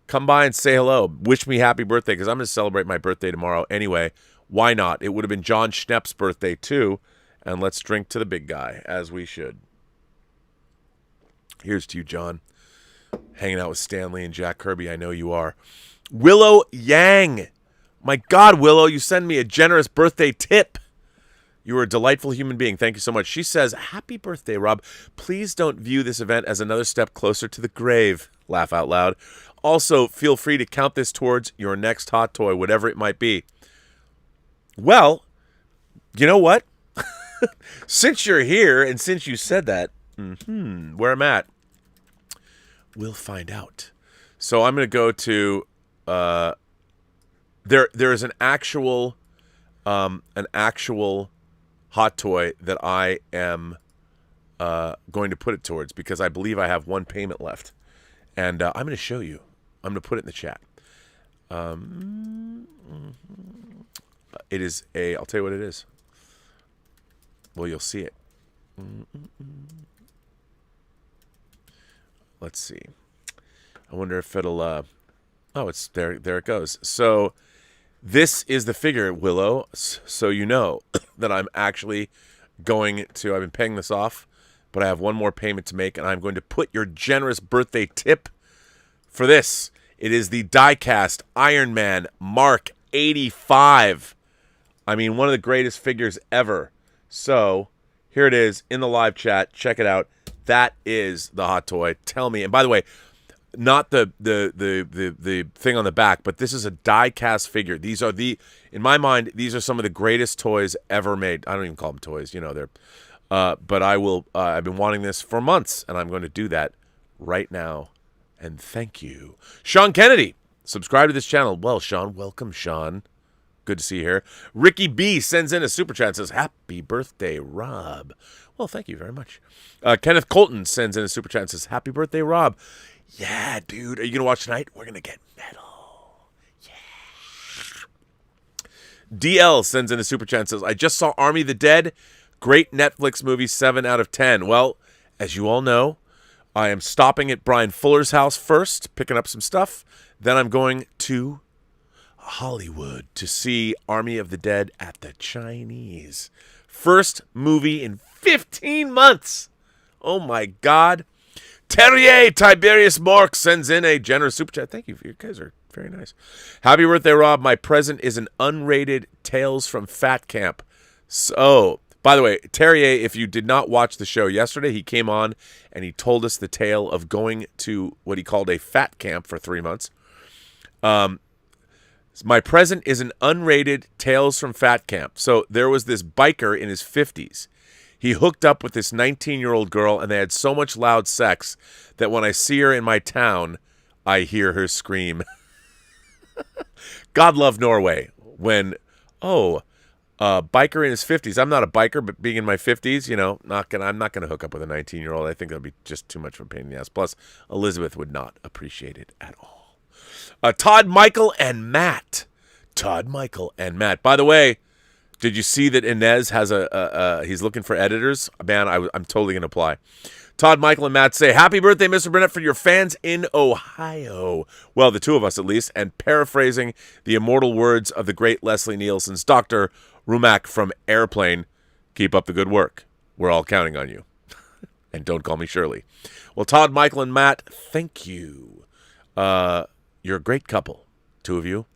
come by and say hello. Wish me happy birthday, because I'm going to celebrate my birthday tomorrow anyway. Why not? It would have been John Schnepp's birthday, too. And let's drink to the big guy, as we should. Here's to you, John. Hanging out with Stanley and Jack Kirby, I know you are. Willow Yang. My God, Willow, you send me a generous birthday tip. You are a delightful human being. Thank you so much. She says, happy birthday, Rob. Please don't view this event as another step closer to the grave. Laugh out loud. Also, feel free to count this towards your next hot toy, whatever it might be. Well, you know what? Since you're here and since you said that, where I'm at, we'll find out. So I'm going to go to there is an actual hot toy that I am going to put it towards, because I believe I have one payment left, and I'm going to show you. I'm going to put it in the chat. It is I'll tell you what it is. Well, you'll see it. Let's see. I wonder if it'll... oh, it's there. There it goes. So this is the figure, Willow. So you know that I'm actually going to... I've been paying this off, but I have one more payment to make, and I'm going to put your generous birthday tip for this. It is the die-cast Iron Man Mark 85. I mean, one of the greatest figures ever. So, here it is in the live chat. Check it out. That is the hot toy. Tell me. And by the way, not the thing on the back, but this is a die-cast figure. These are in my mind, these are some of the greatest toys ever made. I don't even call them toys. You know, they're... but I will... I've been wanting this for months, and I'm going to do that right now. And thank you. Sean Kennedy, subscribe to this channel. Well, Sean, welcome, Sean. Good to see you here. Ricky B sends in a super chat and says, happy birthday, Rob. Well, thank you very much. Kenneth Colton sends in a super chat and says, happy birthday, Rob. Yeah, dude. Are you going to watch tonight? We're going to get metal. Yeah. DL sends in a super chat and says, I just saw Army of the Dead. Great Netflix movie, 7 out of 10. Well, as you all know, I am stopping at Brian Fuller's house first, picking up some stuff. Then I'm going to Hollywood to see Army of the Dead at the Chinese. First movie in 15 months. Oh my God. Terrier Tiberius Mork sends in a generous super chat. Thank you. You guys are very nice. Happy birthday, Rob. My present is an unrated Tales from Fat Camp. So, by the way, Terrier, if you did not watch the show yesterday, he came on and he told us the tale of going to what he called a fat camp for 3 months. My present is an unrated Tales from Fat Camp. So there was this biker in his 50s. He hooked up with this 19-year-old girl, and they had so much loud sex that when I see her in my town, I hear her scream. God love Norway. When, biker in his 50s. I'm not a biker, but being in my 50s, I'm not gonna hook up with a 19-year-old. I think that'll be just too much of a pain in the ass. Plus, Elizabeth would not appreciate it at all. Todd, Michael, and Matt. By the way, did you see that Inez has he's looking for editors? Man, I'm totally going to apply. Todd, Michael, and Matt say, happy birthday, Mr. Burnett, for your fans in Ohio. Well, the two of us at least. And paraphrasing the immortal words of the great Leslie Nielsen's Dr. Rumack from Airplane, keep up the good work. We're all counting on you. And don't call me Shirley. Well, Todd, Michael, and Matt, thank you. You're a great couple, two of you.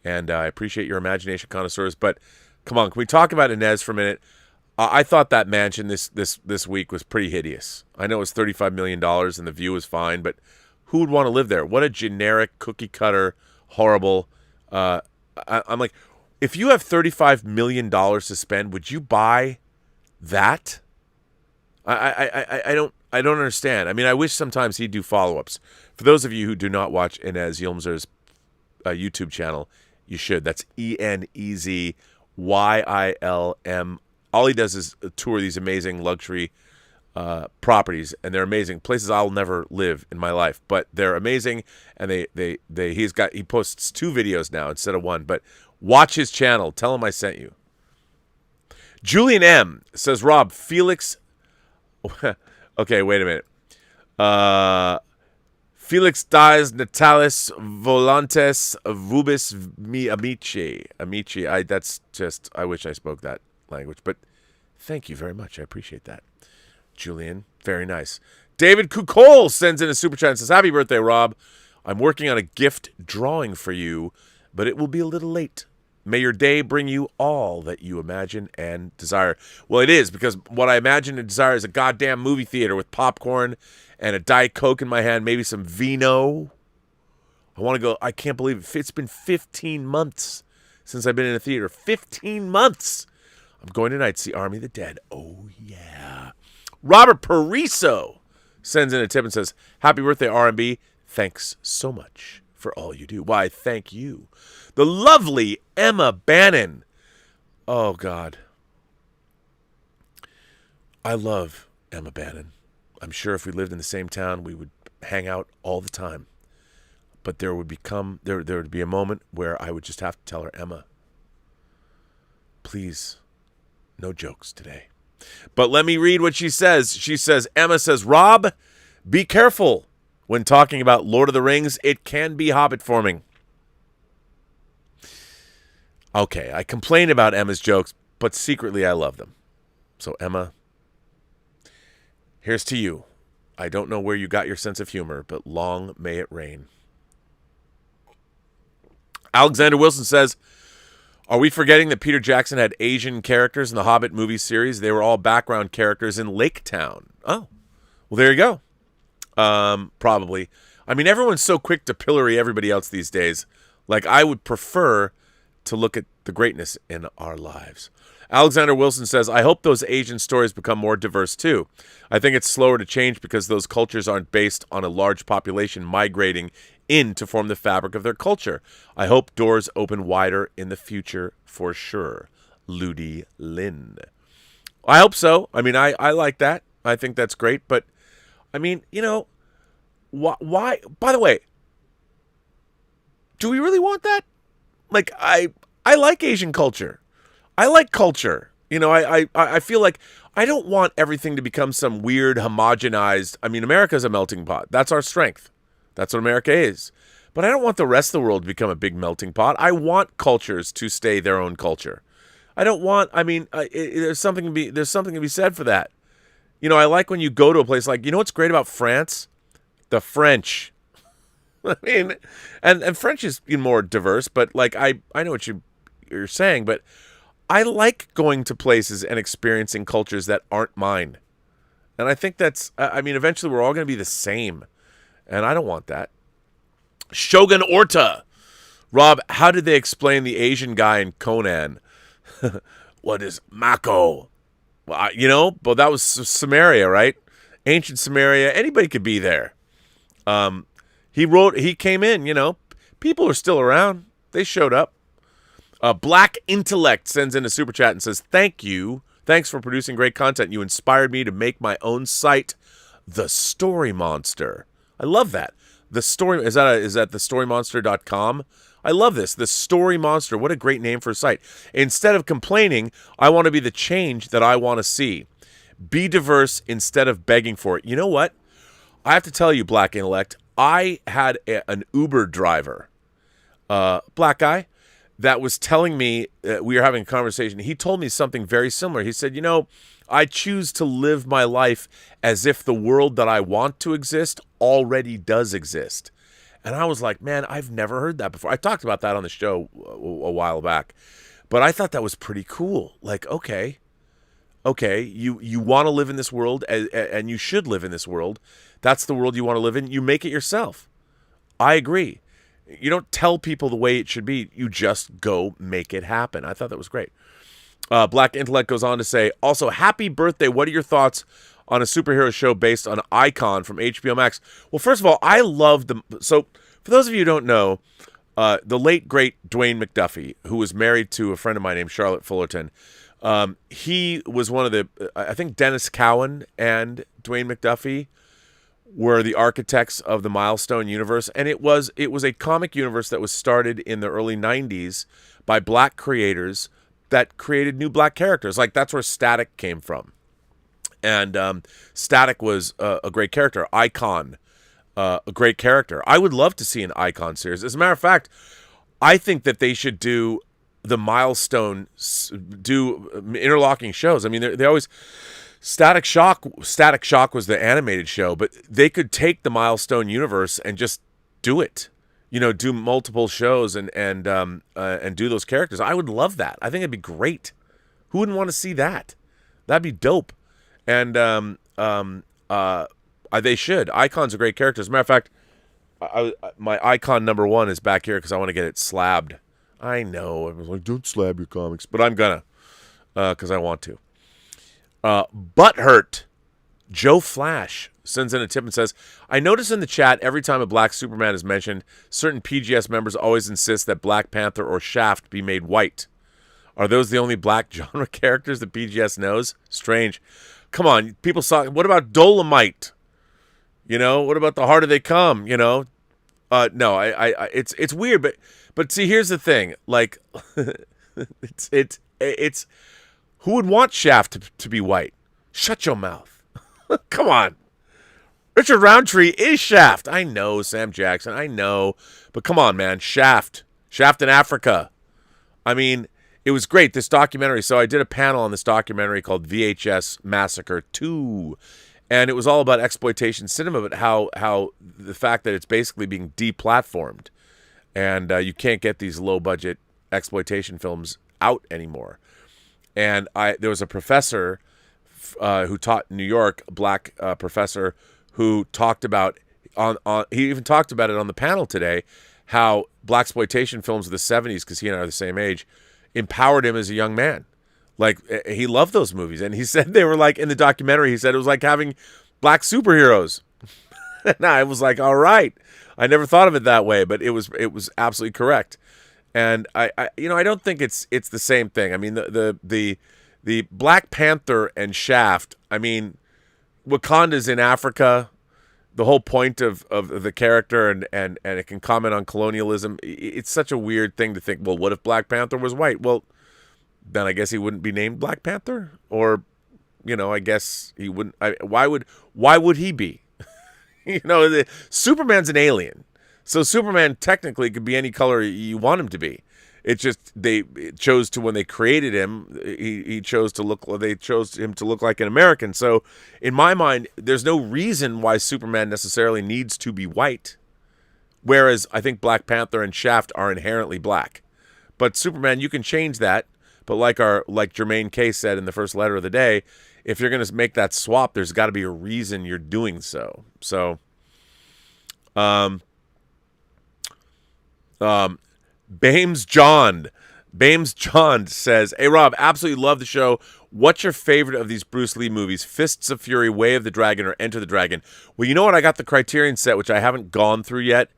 And I appreciate your imagination, connoisseurs. But come on, can we talk about Inez for a minute? I thought that mansion this week was pretty hideous. I know it was $35 million and the view was fine, but who would want to live there? What a generic, cookie-cutter, horrible... I'm like, if you have $35 million to spend, would you buy that? I don't understand. I mean, I wish sometimes he'd do follow-ups. For those of you who do not watch Inez Yilmaz's YouTube channel, you should. That's ENEZYILM. All he does is tour these amazing luxury properties, and they're amazing places I'll never live in my life, but they're amazing. And he posts 2 videos now instead of 1. But watch his channel. Tell him I sent you. Julian M says, Rob, Felix. Okay, wait a minute. Felix dies natalis volantes vubis mi amici. Amici. I wish I spoke that language, but thank you very much. I appreciate that. Julian, very nice. David Kukol sends in a super chat and says, happy birthday, Rob. I'm working on a gift drawing for you, but it will be a little late. May your day bring you all that you imagine and desire. Well, it is, because what I imagine and desire is a goddamn movie theater with popcorn and a Diet Coke in my hand, maybe some vino. I want to go. I can't believe it. It's been 15 months since I've been in a theater. 15 months. I'm going tonight to see Army of the Dead. Oh, yeah. Robert Pariso sends in a tip and says, happy birthday, R&B. Thanks so much for all you do. Why, thank you. The lovely Emma Bannon. Oh, God. I love Emma Bannon. I'm sure if we lived in the same town, we would hang out all the time. But there would be a moment where I would just have to tell her, Emma, please, no jokes today. But let me read what she says. She says, Emma says, Rob, be careful when talking about Lord of the Rings. It can be hobbit forming. Okay, I complain about Emma's jokes, but secretly I love them. So, Emma, here's to you. I don't know where you got your sense of humor, but long may it rain. Alexander Wilson says, are we forgetting that Peter Jackson had Asian characters in the Hobbit movie series? They were all background characters in Lake Town. Oh, well, there you go. Probably. I mean, everyone's so quick to pillory everybody else these days. Like, I would prefer to look at the greatness in our lives. Alexander Wilson says, I hope those Asian stories become more diverse too. I think it's slower to change because those cultures aren't based on a large population migrating in to form the fabric of their culture. I hope doors open wider in the future for sure. Ludi Lin. I hope so. I mean, I like that. I think that's great. But, I mean, why? By the way, do we really want that? Like, I like Asian culture. I like culture. I feel like I don't want everything to become some weird homogenized. I mean, America's a melting pot. That's our strength. That's what America is. But I don't want the rest of the world to become a big melting pot. I want cultures to stay their own culture. I don't want. I mean, there's something to be said for that. I like when you go to a place like. What's great about France? The French. I mean, and French is more diverse, but like I know what you're saying, but I like going to places and experiencing cultures that aren't mine. And I think that's, eventually we're all going to be the same. And I don't want that. Shogun Orta. Rob, how did they explain the Asian guy in Conan? What is Mako? Well, but that was Samaria, right? Ancient Samaria. Anybody could be there. He came in, people are still around. They showed up. Black Intellect sends in a super chat and says, "Thank you. Thanks for producing great content. You inspired me to make my own site, The Story Monster." I love that. The story is that thestorymonster.com? I love this. The Story Monster. What a great name for a site. Instead of complaining, I want to be the change that I want to see. Be diverse instead of begging for it. You know what? I have to tell you, Black Intellect, I had an Uber driver, black guy, that was telling me, we were having a conversation. He told me something very similar. He said, I choose to live my life as if the world that I want to exist already does exist. And I was like, man, I've never heard that before. I talked about that on the show a while back, but I thought that was pretty cool. Like, okay, you want to live in this world, and you should live in this world. That's the world you want to live in. You make it yourself. I agree. You don't tell people the way it should be. You just go make it happen. I thought that was great. Black Intellect goes on to say, also, happy birthday. What are your thoughts on a superhero show based on Icon from HBO Max? Well, first of all, I love them. So for those of you who don't know, the late, great Dwayne McDuffie, who was married to a friend of mine named Charlotte Fullerton, he was one of the, I think Dennis Cowan and Dwayne McDuffie were the architects of the Milestone universe, and it was a comic universe that was started in the early 90s by black creators that created new black characters. Like, that's where Static came from. And Static was a great character. Icon, a great character. I would love to see an Icon series. As a matter of fact, I think that they should do the Milestone, do interlocking shows. I mean, they always... Static Shock was the animated show, but they could take the Milestone universe and just do it. Do multiple shows and do those characters. I would love that. I think it'd be great. Who wouldn't want to see that? That'd be dope. And they should. Icon's a great character. As a matter of fact, my Icon number 1 is back here because I want to get it slabbed. I know. I was like, don't slab your comics, but I'm gonna because I want to. Butthurt Joe Flash sends in a tip and says, I notice in the chat every time a black Superman is mentioned, certain PGS members always insist that Black Panther or Shaft be made white. Are those the only black genre characters that PGS knows? Strange. Come on, people saw. What about Dolomite? What about The Harder They Come? No, it's weird, but see, here's the thing. Like, it's who would want Shaft to be white? Shut your mouth. Come on. Richard Roundtree is Shaft. I know, Sam Jackson. I know. But come on, man. Shaft. Shaft in Africa. I mean, it was great, this documentary. So I did a panel on this documentary called VHS Massacre 2. And it was all about exploitation cinema, but how the fact that it's basically being deplatformed. And you can't get these low-budget exploitation films out anymore. And there was a professor who taught in New York, a black professor, who talked about he even talked about it on the panel today, how blaxploitation films of the 70s, because he and I are the same age, empowered him as a young man. Like, he loved those movies, and he said they were like, in the documentary, he said it was like having black superheroes. And I was like, all right, I never thought of it that way, but it was absolutely correct. And I don't think it's the same thing. I mean, the Black Panther and Shaft. I mean, Wakanda's in Africa. The whole point of the character and it can comment on colonialism. It's such a weird thing to think. Well, what if Black Panther was white? Well, then I guess he wouldn't be named Black Panther, or I guess he wouldn't. Why would he be? Superman's an alien. So Superman technically could be any color you want him to be. It's just they chose to, when they created him, they chose him to look like an American. So in my mind, there's no reason why Superman necessarily needs to be white. Whereas I think Black Panther and Shaft are inherently black. But Superman, you can change that. But like Jermaine K said in the first letter of the day, if you're going to make that swap, there's got to be a reason you're doing so. So, Bames John says, "Hey Rob, absolutely love the show. What's your favorite of these Bruce Lee movies? Fists of Fury, Way of the Dragon, or Enter the Dragon?" Well, you know what? I got the Criterion set, which I haven't gone through yet.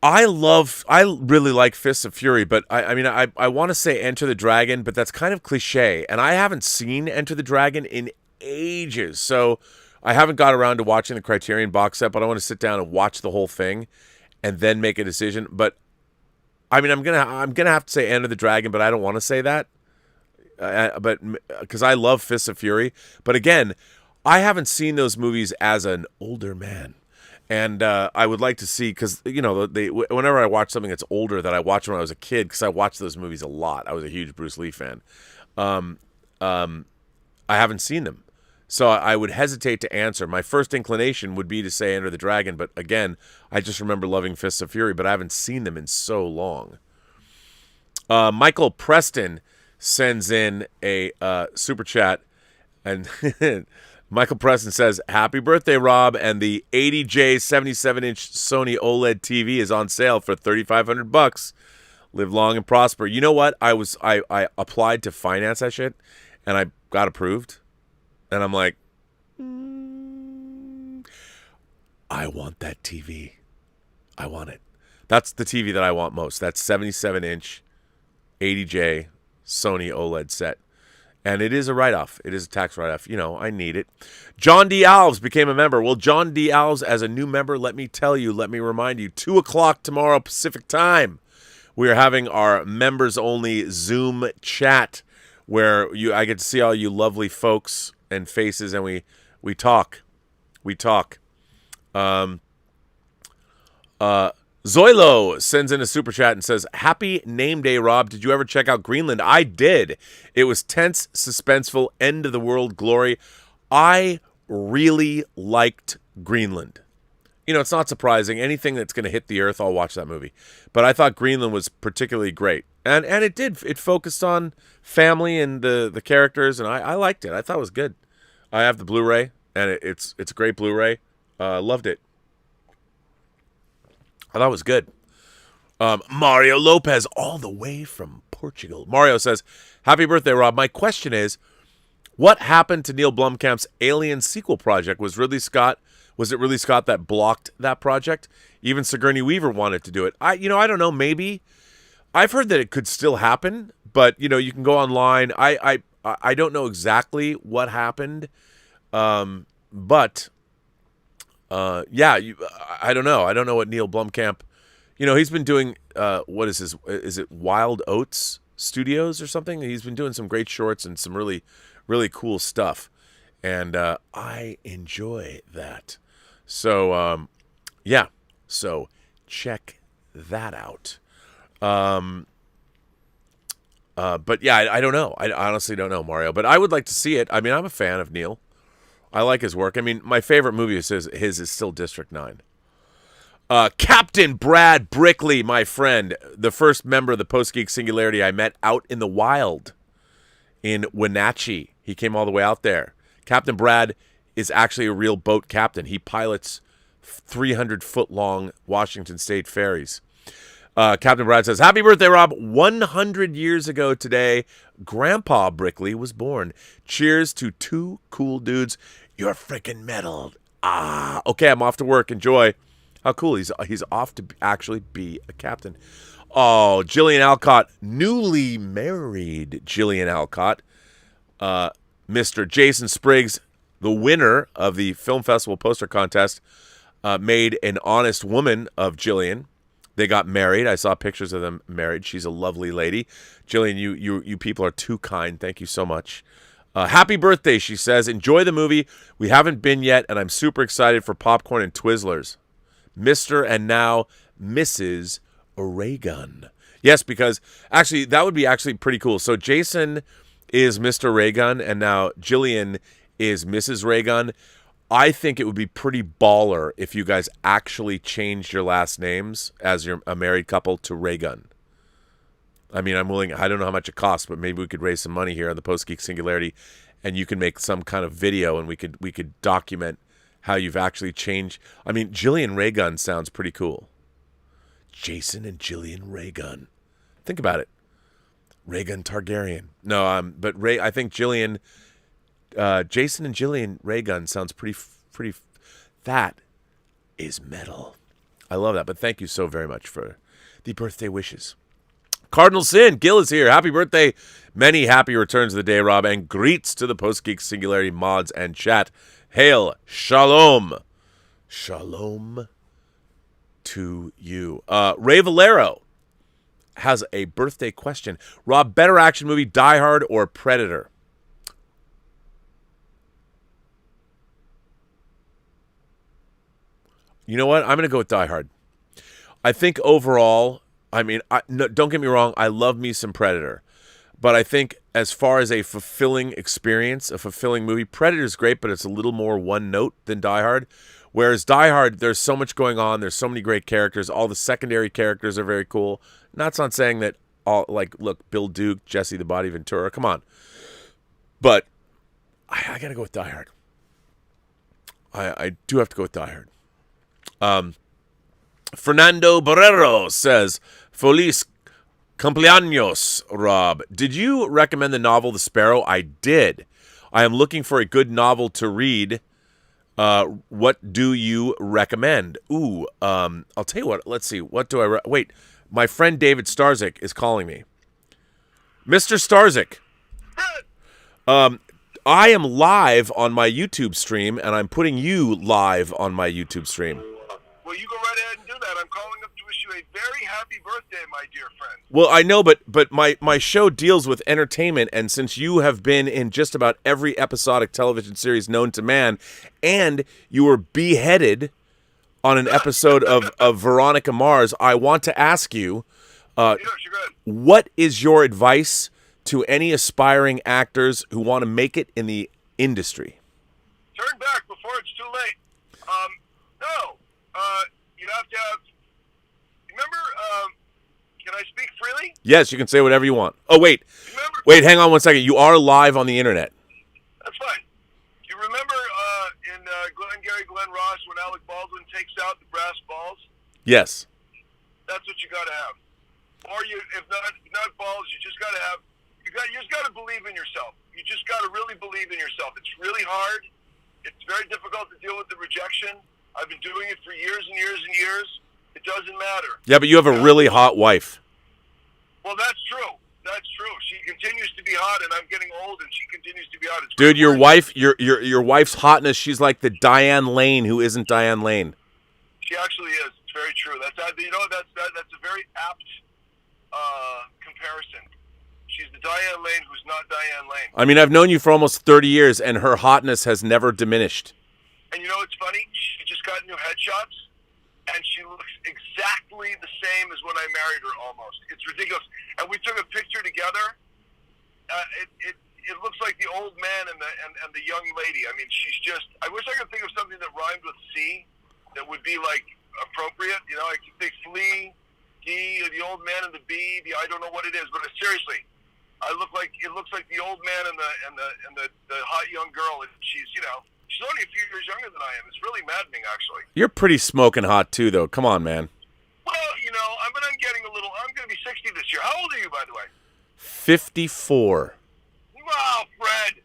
I really like Fists of Fury, but I want to say Enter the Dragon, but that's kind of cliche, and I haven't seen Enter the Dragon in ages, so I haven't got around to watching the Criterion box set, but I want to sit down and watch the whole thing and then make a decision. But I mean, I'm gonna have to say Enter the Dragon, but I don't want to say that, but because I love Fists of Fury. But again, I haven't seen those movies as an older man, and I would like to see, because whenever I watch something that's older that I watched when I was a kid, because I watched those movies a lot. I was a huge Bruce Lee fan. I haven't seen them. So I would hesitate to answer. My first inclination would be to say Enter the Dragon, but again, I just remember loving Fists of Fury, but I haven't seen them in so long. Michael Preston sends in a super chat, and Michael Preston says, "Happy birthday, Rob, and the 80J 77-inch Sony OLED TV is on sale for $3,500. Live long and prosper." You know what? I applied to finance that shit, and I got approved. And I'm like, I want that TV. I want it. That's the TV that I want most. That's 77-inch, 80J Sony OLED set. And it is a write-off. It is a tax write-off. I need it. John D. Alves became a member. Well, John D. Alves, as a new member, let me remind you, 2 o'clock tomorrow Pacific time, we are having our members-only Zoom chat where I get to see all you lovely folks and faces, and we talk. Zoilo sends in a super chat and says, "Happy name day, Rob. Did you ever check out Greenland?" I did. It was tense, suspenseful, end of the world glory. I really liked Greenland. It's not surprising. Anything that's going to hit the earth, I'll watch that movie. But I thought Greenland was particularly great. And it did. It focused on family and the characters, and I liked it. I thought it was good. I have the Blu-ray, and it's a great Blu-ray. Loved it. I thought it was good. Mario Lopez, all the way from Portugal. Mario says, "Happy birthday, Rob. My question is, what happened to Neil Blomkamp's Alien sequel project? Was it Ridley Scott that blocked that project? Even Sigourney Weaver wanted to do it. I don't know. Maybe. I've heard that it could still happen, but you can go online. I don't know exactly what happened, but I don't know. I don't know what Neil Blomkamp. He's been doing what is his? Is it Wild Oats Studios or something? He's been doing some great shorts and some really, really cool stuff, and I enjoy that. So so check that out. But yeah, I don't know. I honestly don't know, Mario. But I would like to see it. I mean, I'm a fan of Neil. I like his work. I mean, my favorite movie of his is still District 9. Captain Brad Brickley, my friend, the first member of the Post-Geek Singularity I met out in the wild in Wenatchee. He came all the way out there. Captain Brad is actually a real boat captain. He pilots 300-foot-long Washington State ferries. Captain Brad says, "Happy birthday, Rob. 100 years ago today, Grandpa Brickley was born. Cheers to two cool dudes. You're freaking metal. Okay, I'm off to work. Enjoy." How cool. He's off to actually be a captain. Oh, Jillian Alcott, newly married Jillian Alcott. Mr. Jason Spriggs, the winner of the Film Festival poster contest, made an honest woman of Jillian. They got married. I saw pictures of them married. She's a lovely lady. Jillian, you people are too kind. Thank you so much. Happy birthday, she says. Enjoy the movie. We haven't been yet, and I'm super excited for popcorn and Twizzlers. Mr. and now Mrs. Reagan. Yes, because actually that would be actually pretty cool. So Jason is Mr. Reagan, and now Jillian is Mrs. Reagan. I think it would be pretty baller if you guys actually changed your last names as you're a married couple to Reagan. I mean, I'm willing. I don't know how much it costs, but maybe we could raise some money here on the Post-Geek Singularity, and you can make some kind of video, and we could document how you've actually changed. I mean, Jillian Reagan sounds pretty cool. Jason and Jillian Raygun. Think about it. Raygun Targaryen. No, but I think Jason and Jillian Raygun sounds pretty. That is metal. I love that. But thank you so very much for the birthday wishes. Cardinal Sin, Gil is here. Happy birthday. Many happy returns of the day, Rob, and greets to the Post-Geek Singularity mods and chat. Hail, Shalom. Shalom to you. Ray Valero has a birthday question. Rob, better action movie, Die Hard or Predator? You know what? I'm going to go with Die Hard. I think overall, don't get me wrong, I love me some Predator. But I think as far as a fulfilling experience, a fulfilling movie, Predator is great, but it's a little more one note than Die Hard. Whereas Die Hard, there's so much going on. There's so many great characters. All the secondary characters are very cool. That's not saying that look, Bill Duke, Jesse the Body Ventura, come on. But I got to go with Die Hard. I do have to go with Die Hard. Fernando Barrero says, Feliz cumpleaños, Rob. Did you recommend the novel The Sparrow? I did. I am looking for a good novel to read. What do you recommend? I'll tell you what. Let's see. What do I... Wait, my friend David Starzyk is calling me. Mr. Starzyk. I am live on my YouTube stream, and I'm putting you live on my YouTube stream. Well, you go right ahead and do that. I'm calling up to wish you a very happy birthday, my dear friend. Well, I know, but my show deals with entertainment, and since you have been in just about every episodic television series known to man, and you were beheaded on an episode of Veronica Mars, I want to ask you, what is your advice to any aspiring actors who want to make it in the industry? Turn back before it's too late. No. You have to have... Remember, can I speak freely? Yes, you can say whatever you want. Oh, wait. Wait, hang on one second. You are live on the internet. That's fine. You remember in Glenn Ross when Alec Baldwin takes out the brass balls? Yes. That's what you got to have. Or if not balls, you just got to have... You just got to believe in yourself. You just got to really believe in yourself. It's really hard. It's very difficult to deal with the rejection. I've been doing it for years and years and years. It doesn't matter. Yeah, but you have a really hot wife. Well, that's true. That's true. She continues to be hot, and I'm getting old, and she continues to be hot. It's dude, your wife, your wife's hotness, she's like the Diane Lane who isn't Diane Lane. She actually is. It's very true. That's a very apt comparison. She's the Diane Lane who's not Diane Lane. I mean, I've known you for almost 30 years, and her hotness has never diminished. And you know what's funny? She just got new headshots, and she looks exactly the same as when I married her almost. It's ridiculous. And we took a picture together. It looks like the old man and the young lady. I mean, she's just... I wish I could think of something that rhymed with C that would be, like, appropriate. You know, I could think flea, he, the old man and the bee, I don't know what it is, but seriously... it looks like the old man and the hot young girl, and she's only a few years younger than I am. It's really maddening, actually. You're pretty smoking hot too, though. Come on, man. Well, I'm getting a little. I'm going to be 60 this year. How old are you, by the way? 54. Wow, Fred.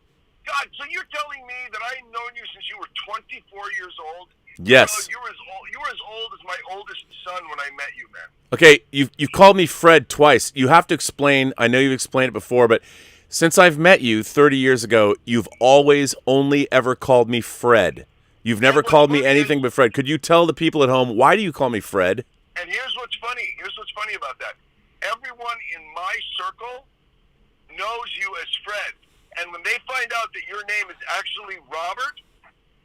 God, so you're telling me that I've known you since you were 24 years old? Yes. You were as old as my oldest son when I met you, man. Okay, you've called me Fred twice. You have to explain. I know you've explained it before, but since I've met you 30 years ago, you've always only ever called me Fred. You've never called me anything but Fred. Could you tell the people at home, why do you call me Fred? And here's what's funny. Here's what's funny about that. Everyone in my circle knows you as Fred. And when they find out that your name is actually Robert,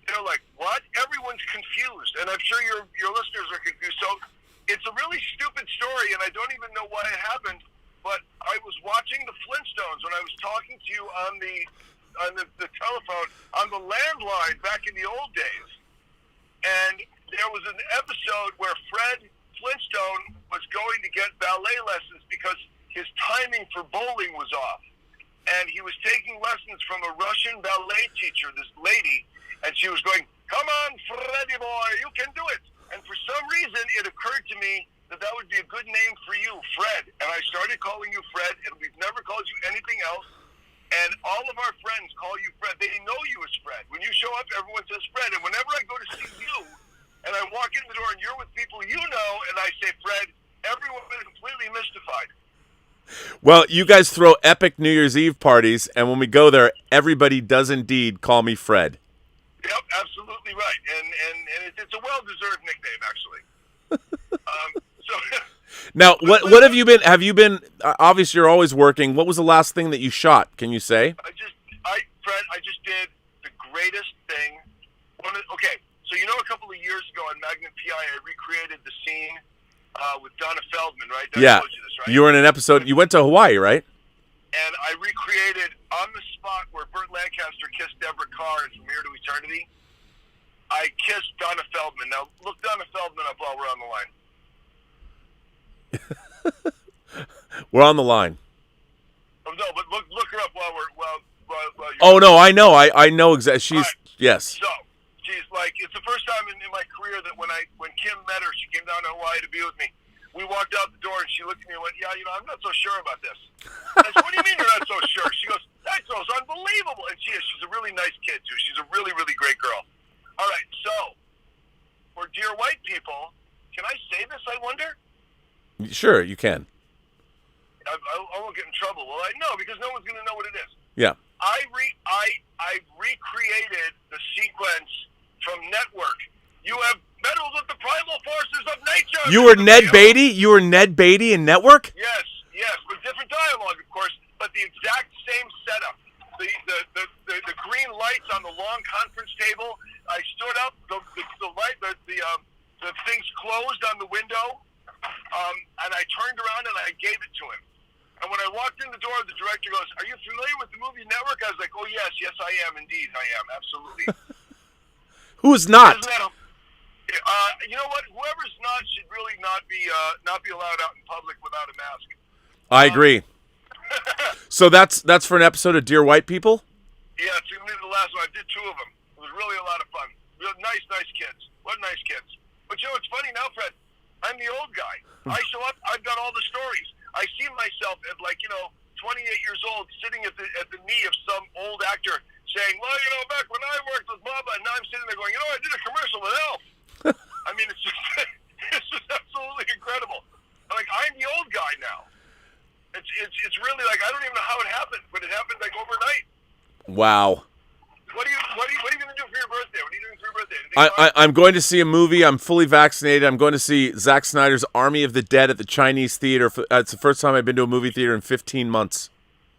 they're like, what? Everyone's confused. And I'm sure your listeners are confused. So it's a really stupid story, and I don't even know why it happened. But I was watching the Flintstones when I was talking to you on the telephone, on the landline back in the old days. And there was an episode where Fred Flintstone was going to get ballet lessons because his timing for bowling was off. And he was taking lessons from a Russian ballet teacher, this lady, and she was going, come on, Freddy boy, you can do it. And for some reason, it occurred to me that would be a good name for you, Fred. And I started calling you Fred, and we've never called you anything else. And all of our friends call you Fred. They know you as Fred. When you show up, everyone says Fred. And whenever I go to see you, and I walk in the door, and you're with people you know, and I say Fred, everyone is completely mystified. Well, you guys throw epic New Year's Eve parties, and when we go there, everybody does indeed call me Fred. Yep, absolutely right. And it's a well-deserved nickname, actually. Now, what have you been? Have you been? Obviously, you're always working. What was the last thing that you shot? Can you say? Fred, I just did the greatest thing. Okay, so a couple of years ago on Magnum PI, I recreated the scene with Donna Feldman, right? Yeah, told you this, right? You were in an episode. You went to Hawaii, right? And I recreated on the spot where Burt Lancaster kissed Deborah Carr in From Here to Eternity. I kissed Donna Feldman. Now, look Donna Feldman up while we're on the line. We're on the line. Oh, no, but look her up while you're... Oh, no, I know. I know exactly. She's... Right. Yes. So, she's like... It's the first time in my career that when Kim met her, she came down to Hawaii to be with me. We walked out the door, and she looked at me and went, yeah, I'm not so sure about this. I said, what do you mean you're not so sure? She goes, that girl's unbelievable. And she is. She's a really nice kid, too. She's a really, really great girl. All right, so, for Dear White People, can I say this, I wonder? Sure, you can. I won't get in trouble, will I? No, because no one's going to know what it is. Yeah. I recreated the sequence from Network. You have meddled with the primal forces of nature. You were Ned Beatty? You were Ned Beatty in Network? Yes, with different dialogue, of course, but the exact same setup. The green lights on the long conference table. I stood up. The things closed on the window, and I turned around and I gave it to him. And when I walked in the door, the director goes, "Are you familiar with the movie Network?" I was like, "Oh yes, I am indeed. I am absolutely." Who's not? Isn't that you know what? Whoever's not should really not be allowed out in public without a mask. I agree. So that's for an episode of Dear White People? Yeah, it's going to be the last one. I did 2 of them. It was really a lot of fun. Real nice kids. What nice kids. But it's funny now, Fred. I'm the old guy. I show up. I've got all the stories. I see myself at 28 years old, sitting at the knee of some old actor saying, "Well, back when I worked with Bubba," and now I'm sitting there going, "I did a commercial with Elf." I mean, it's just absolutely incredible. I'm the old guy now. It's really I don't even know how it happened, but it happened overnight. Wow. What are you going to do for your birthday? What are you doing for your birthday? I'm going to see a movie. I'm fully vaccinated. I'm going to see Zack Snyder's Army of the Dead at the Chinese theater. It's the first time I've been to a movie theater in 15 months.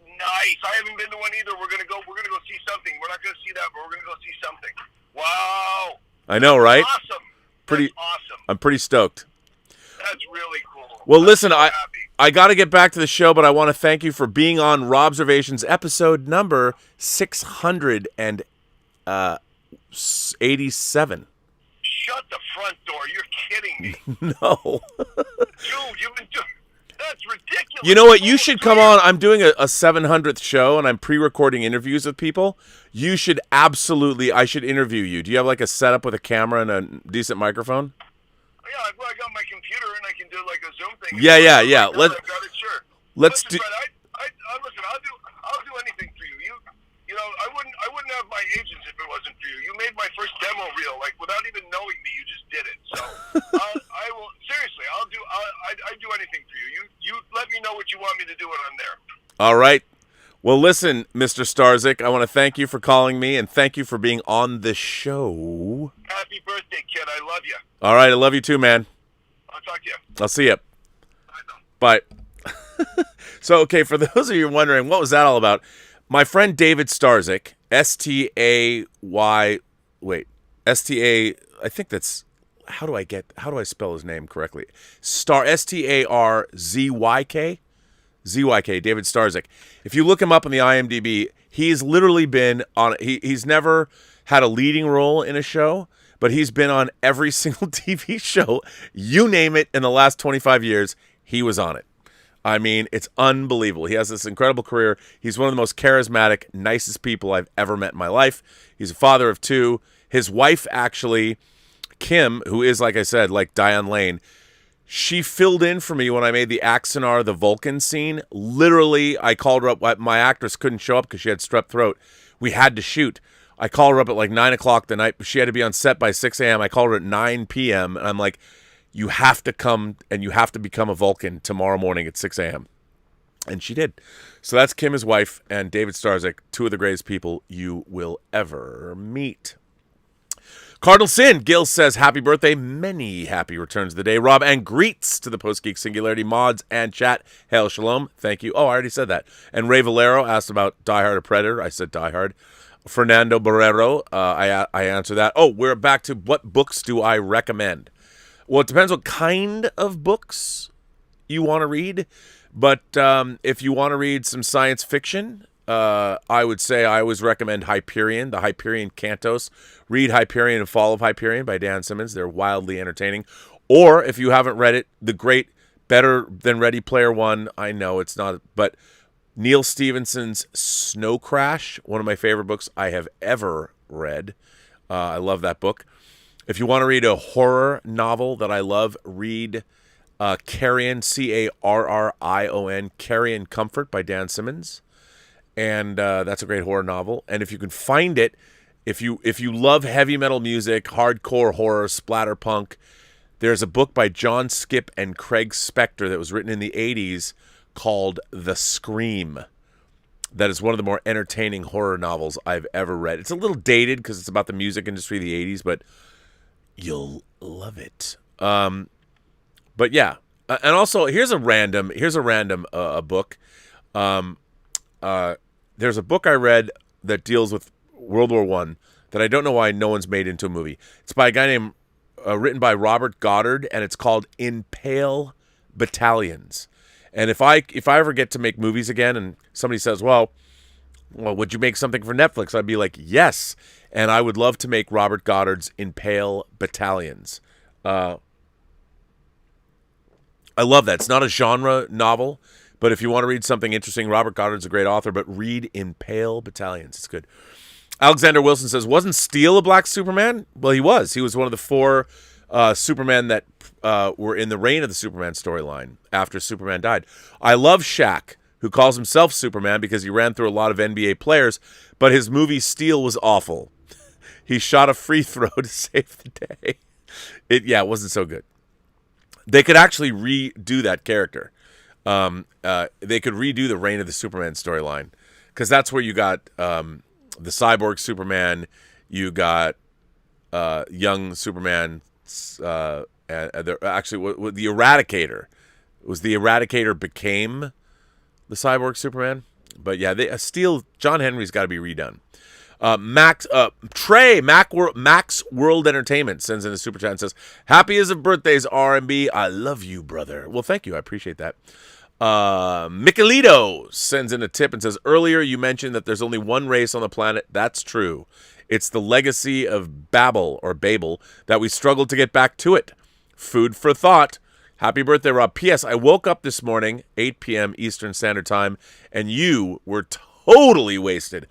Nice. I haven't been to one either. We're gonna go see something. We're not gonna see that, but we're gonna go see something. Wow. I know, right? Awesome. Pretty That's awesome. I'm pretty stoked. That's really cool. Well, listen, so I got to get back to the show, but I want to thank you for being on Robservations episode number 687. Shut the front door. You're kidding me. No. Dude, you've been doing... That's ridiculous. You know what? You should come on. I'm doing a 700th show, and I'm pre-recording interviews with people. You should absolutely... I should interview you. Do you have a setup with a camera and a decent microphone? Yeah, I got my computer, and I can do a Zoom thing. Yeah. I've got it, sure. Let's listen, do... Fred, listen, I'll do anything for you. I wouldn't have my agents if it wasn't for you. You made my first demo reel, without even knowing me. You just did it. So I will seriously. I'd do anything for you. You let me know what you want me to do, and I'm there. All right. Well, listen, Mr. Starzyk, I want to thank you for calling me, and thank you for being on the show. Happy birthday, kid. I love you. All right. I love you too, man. I'll talk to you. I'll see you. Bye. So, okay, for those of you wondering, what was that all about? My friend David Starzyk, S-T-A, I think that's, how do I spell his name correctly? S-T-A-R-Z-Y-K? Z-Y-K, David Starzyk. If you look him up on the IMDb, he's literally been on, he's never had a leading role in a show, but he's been on every single TV show, you name it, in the last 25 years, he was on it. I mean, it's unbelievable. He has this incredible career. He's one of the most charismatic, nicest people I've ever met in my life. He's a father of 2. His wife, actually, Kim, who is, like I said, like Diane Lane, She filled in for me when I made the Axanar, the Vulcan scene. Literally, I called her up. My actress couldn't show up because she had strep throat. We had to shoot. I called her up at like 9 o'clock the night. She had to be on set by 6 a.m. I called her at 9 p.m. And I'm like, you have to come and you have to become a Vulcan tomorrow morning at 6 a.m. And she did. So that's Kim, his wife, and David Starzyk, two of the greatest people you will ever meet. Cardinal Sin, Gil says, happy birthday, many happy returns of the day, Rob, and greets to the Post-Geek Singularity mods and chat. Hail Shalom, thank you. Oh, I already said that. And Ray Valero asked about Die Hard or Predator. I said Die Hard. Fernando Barrero, I answered that. Oh, we're back to what books do I recommend? Well, it depends what kind of books you want to read. But if you want to read some science fiction, I would say I always recommend Hyperion, the Hyperion Cantos. Read Hyperion and Fall of Hyperion by Dan Simmons. They're wildly entertaining. Or if you haven't read it, the great, better than Ready Player One. I know it's not, but Neil Stephenson's Snow Crash, one of my favorite books I have ever read. I love that book. If you want to read a horror novel that I love, read Carrion, Carrion, Carrion Comfort by Dan Simmons. And that's a great horror novel. And if you can find it, if you love heavy metal music, hardcore horror, splatterpunk, there's a book by John Skipp and Craig Spector that was written in the 80s called The Scream. That is one of the more entertaining horror novels I've ever read. It's a little dated because it's about the music industry of the 80s, but you'll love it. But yeah, and also here's a random book. There's a book I read that deals with World War I that I don't know why no one's made into a movie. It's by a guy named written by Robert Goddard, and it's called In Pale Battalions. And if I ever get to make movies again, and somebody says, well, would you make something for Netflix? I'd be like, yes. And I would love to make Robert Goddard's In Pale Battalions. I love that. It's not a genre novel, but if you want to read something interesting, Robert Goddard's a great author, but read In Pale Battalions. It's good. Alexander Wilson says, wasn't Steel a black Superman? Well, he was. He was one of the 4 Superman that were in the Reign of the Superman storyline after Superman died. I love Shaq, who calls himself Superman because he ran through a lot of NBA players, but his movie Steel was awful. He shot a free throw to save the day. It wasn't so good. They could actually redo that character. They could redo the Reign of the Superman storyline because that's where you got the cyborg Superman, you got young Superman, actually the Eradicator. It was the Eradicator became the cyborg Superman. But yeah, John Henry's got to be redone. Max World Entertainment sends in a super chat and says, happy as of birthdays, R&B. I love you, brother. Well, thank you. I appreciate that. Michelito sends in a tip and says, earlier you mentioned that there's only one race on the planet. That's true. It's the legacy of Babel that we struggled to get back to it. Food for thought. Happy birthday, Rob. P.S. I woke up this morning, 8 p.m. Eastern Standard Time, and you were totally wasted.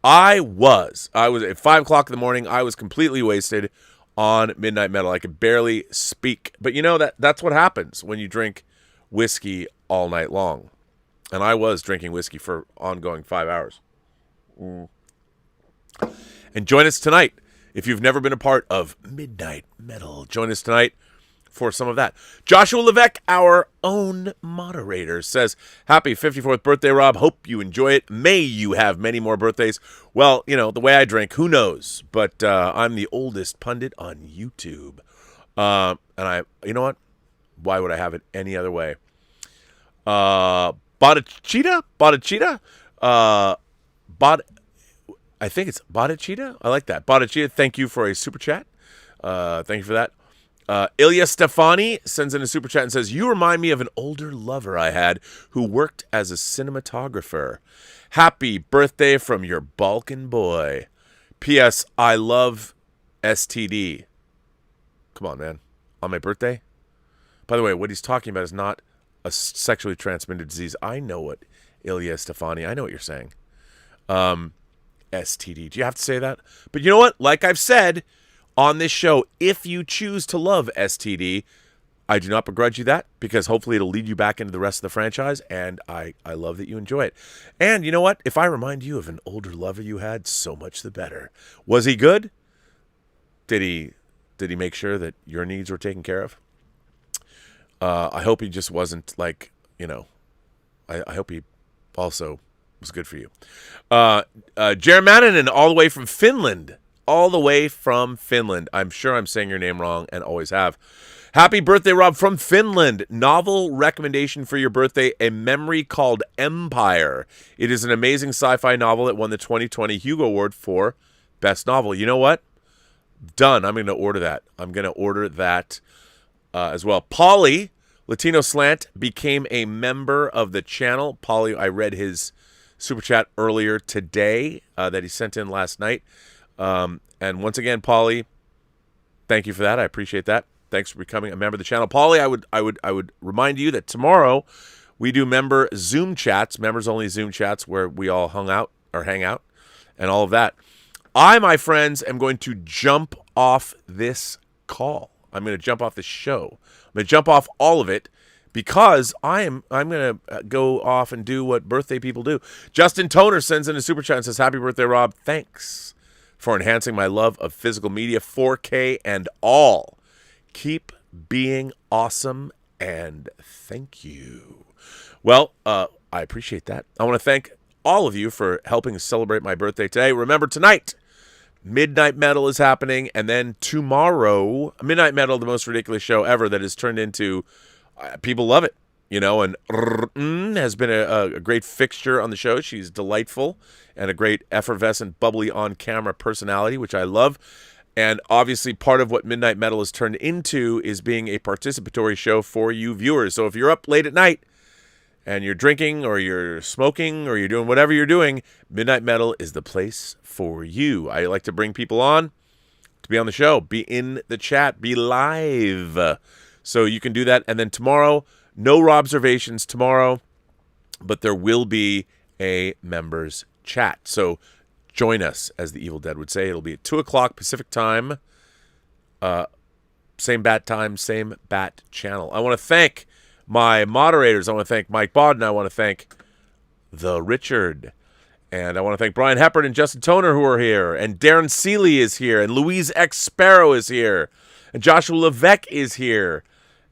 I was at 5 o'clock in the morning. I was completely wasted on Midnight Metal. I could barely speak. But you know, that's what happens when you drink whiskey all night long. And I was drinking whiskey for ongoing 5 hours. And join us tonight. If you've never been a part of Midnight Metal, join us tonight for some of that. Joshua Levesque, our own moderator, says, happy 54th birthday, Rob. Hope you enjoy it. May you have many more birthdays. Well, you know, the way I drink, who knows? But I'm the oldest pundit on YouTube. And you know what? Why would I have it any other way? Bodachita? I think it's Bodachita. I like that. Bodachita, thank you for a super chat. Thank you for that. Ilya Stefani sends in a super chat and says, you remind me of an older lover I had who worked as a cinematographer. Happy birthday from your Balkan boy. P.S. I love STD. Come on, man. On my birthday? By the way, what he's talking about is not a sexually transmitted disease. I know what, Ilya Stefani. I know what you're saying. STD. Do you have to say that? But you know what? Like I've said on this show, if you choose to love STD, I do not begrudge you that, because hopefully it'll lead you back into the rest of the franchise, and I love that you enjoy it. And you know what? If I remind you of an older lover you had, so much the better. Was he good? Did he make sure that your needs were taken care of? I hope he just wasn't like, I hope he also was good for you. Jerry Mannanen, all the way from Finland. All the way from Finland. I'm sure I'm saying your name wrong and always have. Happy birthday, Rob, from Finland. Novel recommendation for your birthday, A Memory Called Empire. It is an amazing sci-fi novel that won the 2020 Hugo Award for Best Novel. You know what? Done. I'm going to order that. I'm going to order that as well. Polly, Latino Slant, became a member of the channel. Polly, I read his super chat earlier today that he sent in last night. And once again, Polly, thank you for that. I appreciate that. Thanks for becoming a member of the channel. Polly, I would remind you that tomorrow we do member Zoom chats, members only Zoom chats, where we all hang out and all of that. I, my friends, am going to jump off this call. I'm going to jump off the show. I'm going to jump off all of it because I'm going to go off and do what birthday people do. Justin Toner sends in a super chat and says, "Happy birthday, Rob. Thanks for enhancing my love of physical media, 4K and all. Keep being awesome, and thank you." Well, I appreciate that. I want to thank all of you for helping celebrate my birthday today. Remember, tonight, Midnight Metal is happening, and then tomorrow, Midnight Metal, the most ridiculous show ever that has turned into, people love it, and has been a great fixture on the show. She's delightful and a great effervescent, bubbly on-camera personality, which I love. And obviously part of what Midnight Metal has turned into is being a participatory show for you viewers. So if you're up late at night and you're drinking or you're smoking or you're doing whatever you're doing, Midnight Metal is the place for you. I like to bring people on to be on the show, be in the chat, be live. So you can do that. And then tomorrow, no Robservations tomorrow, but there will be a members chat. So join us, as the Evil Dead would say. It'll be at 2 o'clock Pacific time. Same bat time, same bat channel. I want to thank my moderators. I want to thank Mike Bodden. I want to thank the Richard. And I want to thank Brian Hepburn and Justin Toner, who are here. And Darren Seeley is here. And Louise X. Sparrow is here. And Joshua Levesque is here.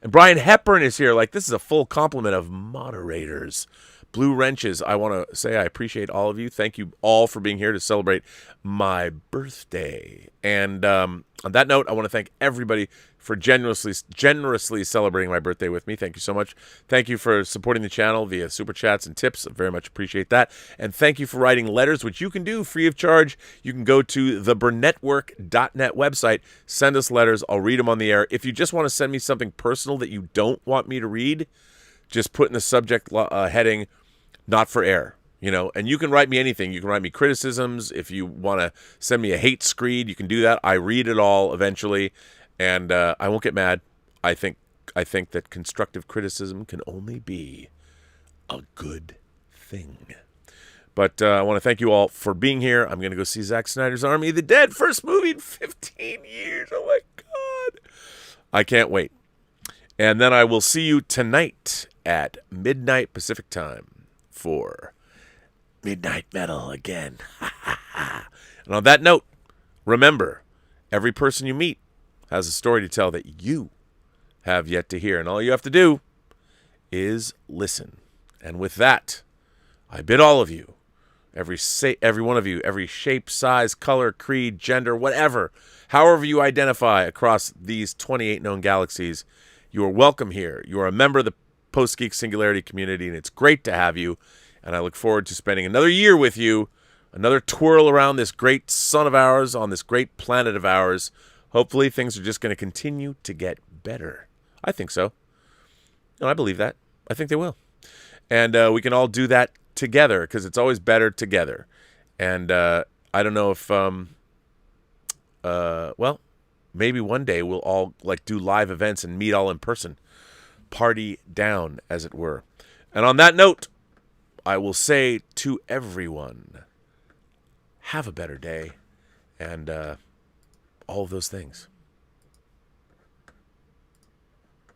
And Brian Hepburn is here. Like, this is a full complement of moderators. Blue Wrenches, I want to say I appreciate all of you. Thank you all for being here to celebrate my birthday. And on that note, I want to thank everybody for generously celebrating my birthday with me. Thank you so much. Thank you for supporting the channel via super chats and tips. I very much appreciate that. And thank you for writing letters, which you can do free of charge. You can go to the Burnettwork.net website. Send us letters. I'll read them on the air. If you just want to send me something personal that you don't want me to read, just put in the subject heading, "Not for air," and you can write me anything. You can write me criticisms. If you want to send me a hate screed, you can do that. I read it all eventually, and I won't get mad. I think that constructive criticism can only be a good thing. But I want to thank you all for being here. I'm going to go see Zack Snyder's Army of the Dead, first movie in 15 years. Oh, my God. I can't wait. And then I will see you tonight at midnight Pacific time for Midnight Metal again. And on that note, remember, every person you meet has a story to tell that you have yet to hear. And all you have to do is listen. And with that, I bid all of you, every one of you, every shape, size, color, creed, gender, whatever, however you identify across these 28 known galaxies, you are welcome here. You are a member of the Post-Geek Singularity community, and it's great to have you. And I look forward to spending another year with you, another twirl around this great sun of ours, on this great planet of ours. Hopefully things are just going to continue to get better. I think so. No, I believe that. I think they will. And we can all do that together, because it's always better together. And I don't know if, well, maybe one day we'll all do live events and meet all in person. Party down, as it were. And on that note, I will say to everyone, have a better day, and all of those things.